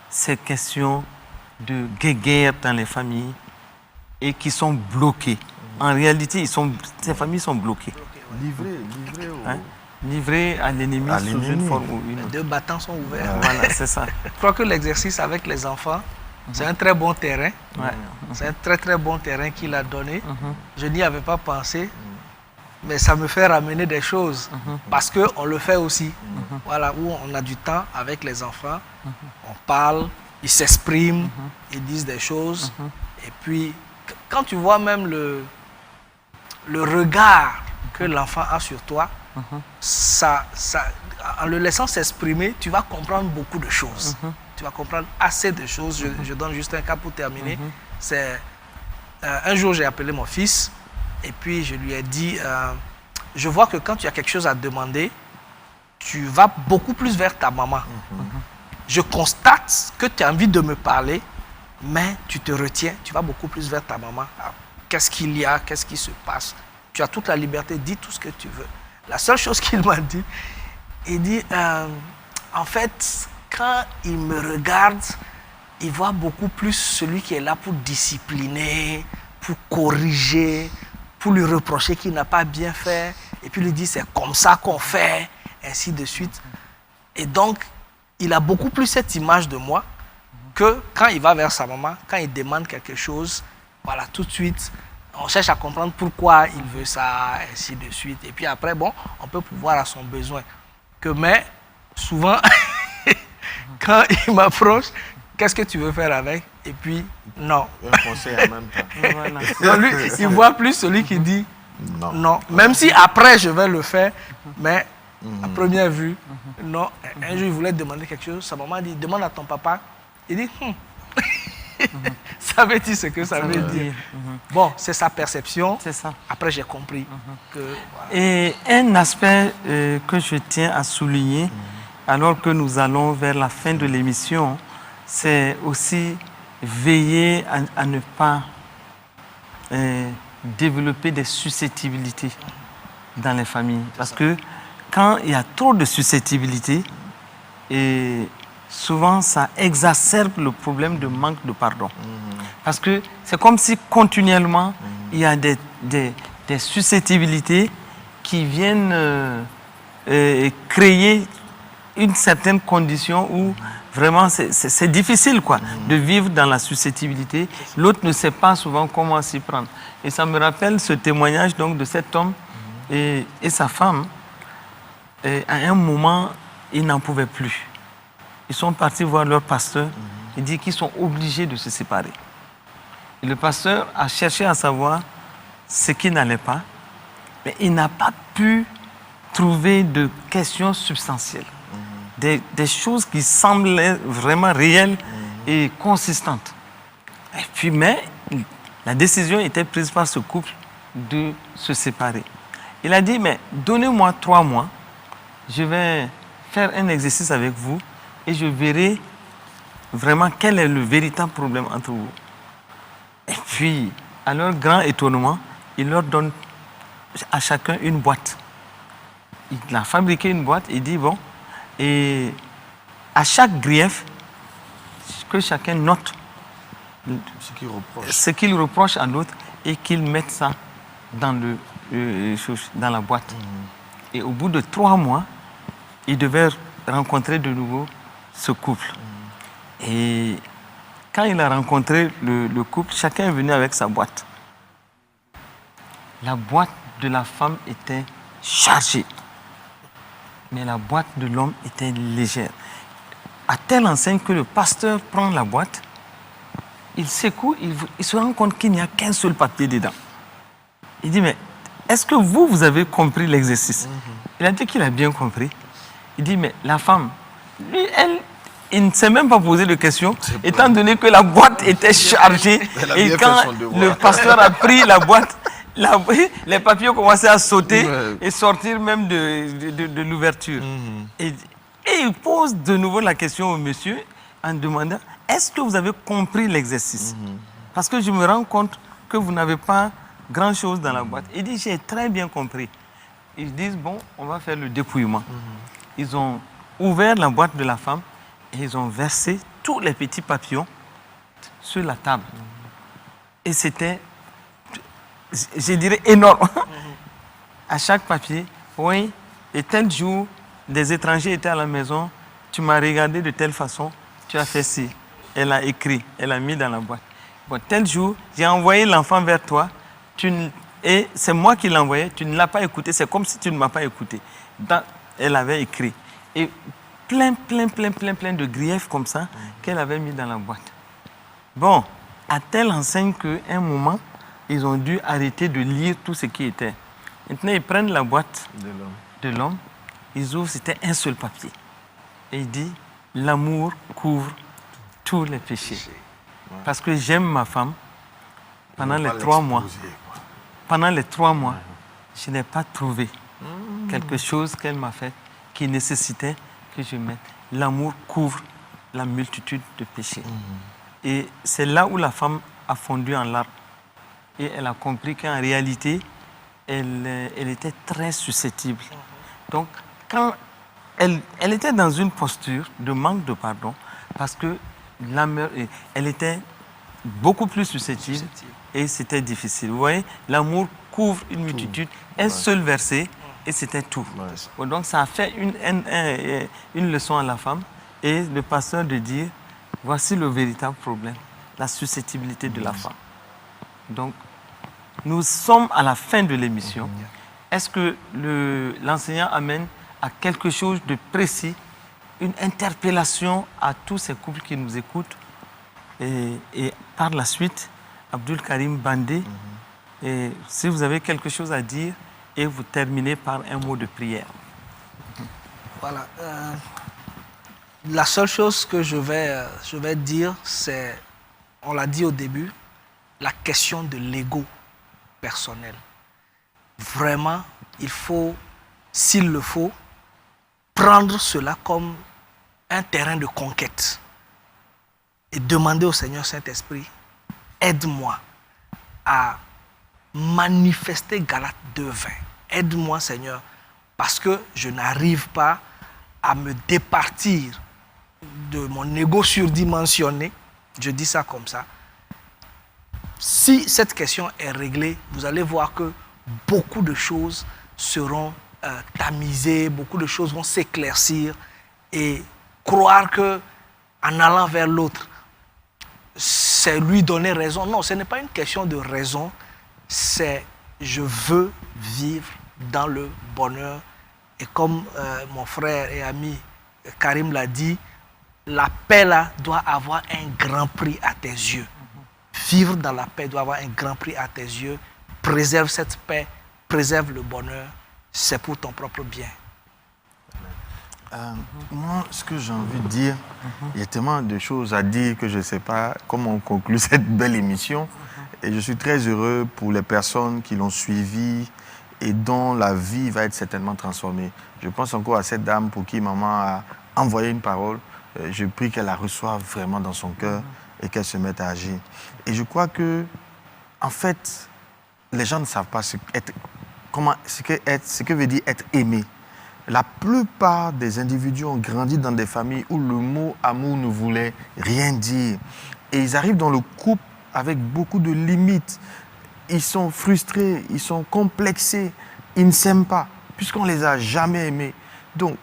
ces questions de guéguerre dans les familles et qui sont bloquées. En réalité, ces familles sont bloquées. Livrées à l'ennemi sous une forme ou une autre. Les 2 battants sont ouverts. Voilà, c'est ça. Je crois que l'exercice avec les enfants, c'est un très bon terrain. C'est un très très bon terrain qu'il a donné. Je n'y avais pas pensé, mais ça me fait ramener des choses parce qu'on le fait aussi. Voilà, où on a du temps avec les enfants, on parle, ils s'expriment, ils disent des choses. Et puis, quand tu vois même le regard que l'enfant a sur toi, en le laissant s'exprimer, tu vas comprendre beaucoup de choses. Tu vas comprendre assez de choses. Je donne juste un cas pour terminer. C'est un jour, j'ai appelé mon fils et puis je lui ai dit, je vois que quand tu as quelque chose à demander, tu vas beaucoup plus vers ta maman. Je constate que tu as envie de me parler, mais tu te retiens, tu vas beaucoup plus vers ta maman. Qu'est-ce qu'il y a? Qu'est-ce qui se passe? Tu as toute la liberté, dis tout ce que tu veux. La seule chose qu'il m'a dit, il dit, en fait, quand il me regarde, il voit beaucoup plus celui qui est là pour discipliner, pour corriger, pour lui reprocher qu'il n'a pas bien fait. Et puis il lui dit, c'est comme ça qu'on fait, ainsi de suite. Et donc, il a beaucoup plus cette image de moi que quand il va vers sa maman, quand il demande quelque chose, voilà, tout de suite, on cherche à comprendre pourquoi il veut ça, ainsi de suite. Et puis après, bon, on peut pouvoir à son besoin. Mais souvent, quand il m'approche, qu'est-ce que tu veux faire avec? Et puis, non. Un conseil en même temps. Voilà. Donc, lui, il voit plus celui qui dit non. Même si après, je vais le faire, mais à première vue, non. Un jour, il voulait demander quelque chose. Sa maman dit, demande à ton papa. Il dit, ça veut dire ce que ça veut dire. Bon, c'est sa perception. C'est ça. Après, j'ai compris que... Voilà. Et un aspect que je tiens à souligner, alors que nous allons vers la fin de l'émission, c'est aussi veiller à ne pas développer des susceptibilités dans les familles. Parce que quand il y a trop de susceptibilités, et souvent ça exacerbe le problème de manque de pardon. Parce que c'est comme si continuellement il y a des susceptibilités qui viennent créer une certaine condition où vraiment c'est difficile quoi, de vivre dans la susceptibilité. L'autre ne sait pas souvent comment s'y prendre. Et ça me rappelle ce témoignage donc, de cet homme et sa femme. Et à un moment, ils n'en pouvaient plus. Ils sont partis voir leur pasteur. Il dit qu'ils sont obligés de se séparer. Et le pasteur a cherché à savoir ce qui n'allait pas, mais il n'a pas pu trouver de questions substantielles. Des choses qui semblaient vraiment réelles et consistante. Et puis, mais la décision était prise par ce couple de se séparer. Il a dit, mais donnez-moi 3 mois, je vais faire un exercice avec vous et je verrai vraiment quel est le véritable problème entre vous. Et puis, à leur grand étonnement, il leur donne à chacun une boîte. Il a fabriqué une boîte, il dit, bon, et à chaque grief, que chacun note ce qu'il reproche à l'autre et qu'il mette ça dans, dans la boîte. Et au bout de 3 mois, il devait rencontrer de nouveau ce couple. Et quand il a rencontré le couple, chacun est venu avec sa boîte. La boîte de la femme était chargée, mais la boîte de l'homme était légère. À telle enseigne que le pasteur prend la boîte, il secoue, il se rend compte qu'il n'y a qu'un seul papier dedans. Il dit, mais est-ce que vous avez compris l'exercice? Il a dit qu'il a bien compris. Il dit, mais la femme, lui, il ne s'est même pas posé de questions, étant donné que la boîte était chargée. Et quand le pasteur a pris la boîte, les papiers ont commencé à sauter et sortir même de l'ouverture. Et il pose de nouveau la question au monsieur en demandant, est-ce que vous avez compris l'exercice? Parce que je me rends compte que vous n'avez pas grand-chose dans la boîte. Il dit, j'ai très bien compris. Ils disent, bon, on va faire le dépouillement. Ils ont ouvert la boîte de la femme et ils ont versé tous les petits papillons sur la table. Et c'était, je dirais, énorme. À chaque papier, oui, et tel jour, des étrangers étaient à la maison, tu m'as regardé de telle façon, tu as fait ci. Elle a écrit, elle a mis dans la boîte. Bon, tel jour, j'ai envoyé l'enfant vers toi, et c'est moi qui l'ai envoyé, tu ne l'as pas écouté, c'est comme si tu ne m'as pas écouté. Elle avait écrit. Et plein de griefs comme ça qu'elle avait mis dans la boîte. Bon, à telle enseigne qu'à un moment, ils ont dû arrêter de lire tout ce qui était. Maintenant, ils prennent la boîte de l'homme, ils ouvrent, c'était un seul papier. Et il dit, l'amour couvre tous les péchés. Parce que j'aime ma femme, pendant les 3 mois, je n'ai pas trouvé quelque chose qu'elle m'a fait qui nécessitait que je mette. L'amour couvre la multitude de péchés. Et c'est là où la femme a fondu en larmes. Et elle a compris qu'en réalité, elle était très susceptible. Donc, quand elle était dans une posture de manque de pardon, parce que elle était beaucoup plus susceptible et c'était difficile. Vous voyez, l'amour couvre une multitude, un seul verset, et c'était tout. Donc ça a fait une leçon à la femme et le pasteur de dire, voici le véritable problème, la susceptibilité de la femme. Donc, nous sommes à la fin de l'émission. Est-ce que l'enseignant amène à quelque chose de précis, une interpellation à tous ces couples qui nous écoutent et par la suite, Abdul Karim Bandé, et si vous avez quelque chose à dire, et vous terminez par un mot de prière. Voilà. La seule chose que je vais dire, c'est, on l'a dit au début, la question de l'ego personnel. Vraiment, il faut, s'il le faut, prendre cela comme un terrain de conquête et demander au Seigneur Saint-Esprit, aide-moi à manifester Galates 2:20. Aide-moi, Seigneur, parce que je n'arrive pas à me départir de mon ego surdimensionné. Je dis ça comme ça. Si cette question est réglée, vous allez voir que beaucoup de choses seront tamisées, beaucoup de choses vont s'éclaircir et croire que en allant vers l'autre, c'est lui donner raison. Non, ce n'est pas une question de raison, c'est je veux vivre dans le bonheur. Et comme mon frère et ami Karim l'a dit, la paix là doit avoir un grand prix à tes yeux. Vivre dans la paix doit avoir un grand prix à tes yeux. Préserve cette paix, préserve le bonheur. C'est pour ton propre bien. Moi, ce que j'ai envie de dire, il y a tellement de choses à dire que je ne sais pas comment on conclut cette belle émission. Et je suis très heureux pour les personnes qui l'ont suivi et dont la vie va être certainement transformée. Je pense encore à cette dame pour qui maman a envoyé une parole. Je prie qu'elle la reçoive vraiment dans son cœur et qu'elle se mette à agir. Et je crois que, en fait, les gens ne savent pas ce que veut dire être aimé. La plupart des individus ont grandi dans des familles où le mot amour ne voulait rien dire. Et ils arrivent dans le couple avec beaucoup de limites. Ils sont frustrés, ils sont complexés, ils ne s'aiment pas, puisqu'on ne les a jamais aimés. Donc,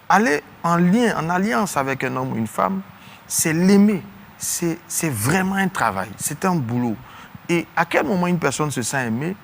aller en lien, en alliance avec un homme ou une femme, c'est l'aimer. C'est vraiment un travail, c'est un boulot. Et à quel moment une personne se sent aimée?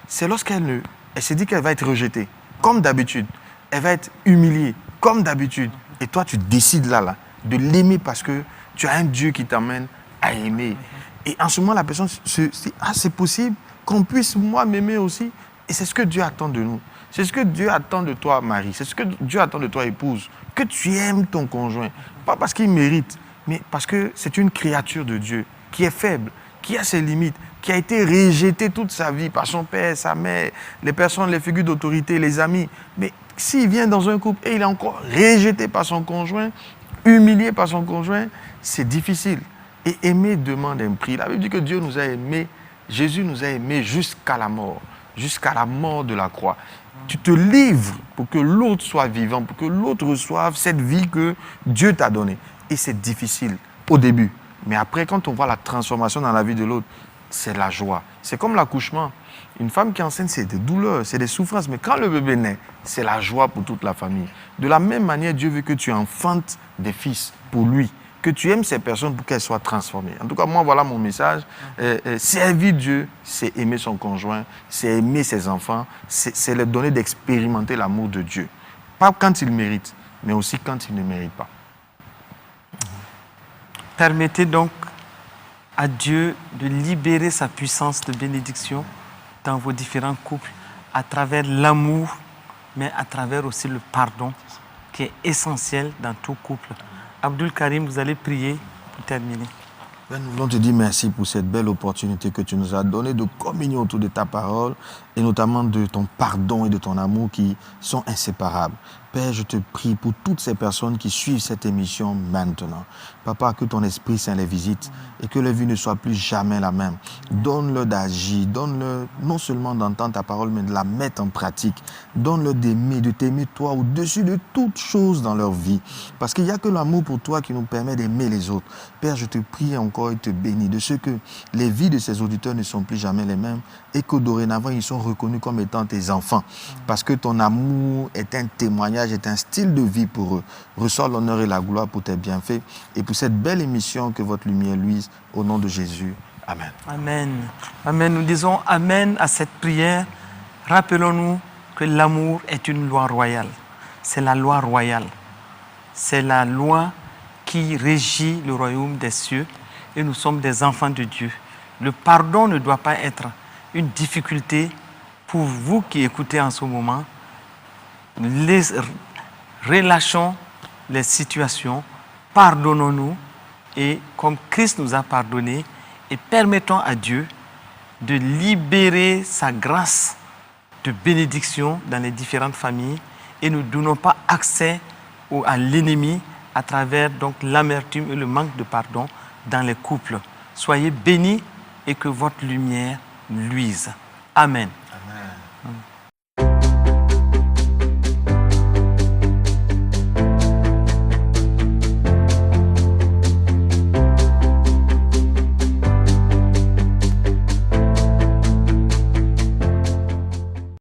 C'est lorsqu'elle se dit qu'elle va être rejetée, comme d'habitude. Elle va être humiliée, comme d'habitude. Et toi, tu décides là, de l'aimer parce que tu as un Dieu qui t'amène à aimer. Et en ce moment, la personne se dit, ah, c'est possible qu'on puisse, moi, m'aimer aussi. Et c'est ce que Dieu attend de nous. C'est ce que Dieu attend de toi, Marie. C'est ce que Dieu attend de toi, épouse. Que tu aimes ton conjoint. Pas parce qu'il mérite, mais parce que c'est une créature de Dieu qui est faible, qui a ses limites, qui a été rejeté toute sa vie par son père, sa mère, les personnes, les figures d'autorité, les amis. Mais s'il vient dans un couple et il est encore rejeté par son conjoint, humilié par son conjoint, c'est difficile. Et aimer demande un prix. La Bible dit que Dieu nous a aimés, Jésus nous a aimés jusqu'à la mort de la croix. Tu te livres pour que l'autre soit vivant, pour que l'autre reçoive cette vie que Dieu t'a donnée. Et c'est difficile au début. Mais après, quand on voit la transformation dans la vie de l'autre, c'est la joie. C'est comme l'accouchement. Une femme qui est enceinte, c'est des douleurs, c'est des souffrances. Mais quand le bébé naît, c'est la joie pour toute la famille. De la même manière, Dieu veut que tu enfantes des fils pour lui. Que tu aimes ces personnes pour qu'elles soient transformées. En tout cas, moi, voilà mon message. Servir Dieu, c'est aimer son conjoint, c'est aimer ses enfants, c'est leur donner d'expérimenter l'amour de Dieu. Pas quand ils méritent, mais aussi quand ils ne méritent pas. Permettez donc à Dieu de libérer sa puissance de bénédiction dans vos différents couples à travers l'amour, mais à travers aussi le pardon qui est essentiel dans tout couple. Abdul Karim, vous allez prier pour terminer. Nous voulons te dire merci pour cette belle opportunité que tu nous as donnée de communier autour de ta parole et notamment de ton pardon et de ton amour qui sont inséparables. Père, je te prie pour toutes ces personnes qui suivent cette émission maintenant. Papa, que ton Esprit Saint les visite et que leur vie ne soit plus jamais la même. Donne-leur d'agir, donne-leur non seulement d'entendre ta parole, mais de la mettre en pratique. Donne-leur d'aimer, de t'aimer toi au-dessus de toutes choses dans leur vie. Parce qu'il n'y a que l'amour pour toi qui nous permet d'aimer les autres. Père, je te prie encore et te bénis de ce que les vies de ces auditeurs ne sont plus jamais les mêmes et que dorénavant, ils sont reconnus comme étant tes enfants. Parce que ton amour est un témoignage, est un style de vie pour eux. Reçois l'honneur et la gloire pour tes bienfaits et pour cette belle émission que votre lumière luise au nom de Jésus. Amen. Amen. Amen. Nous disons Amen à cette prière. Rappelons-nous que l'amour est une loi royale. C'est la loi royale. C'est la loi qui régit le royaume des cieux et nous sommes des enfants de Dieu. Le pardon ne doit pas être une difficulté pour vous qui écoutez en ce moment. Relâchons les situations, pardonnons-nous et comme Christ nous a pardonné et permettons à Dieu de libérer sa grâce de bénédiction dans les différentes familles et ne donnons pas accès à l'ennemi à travers donc l'amertume et le manque de pardon dans les couples. Soyez bénis et que votre lumière luise. Amen. Amen.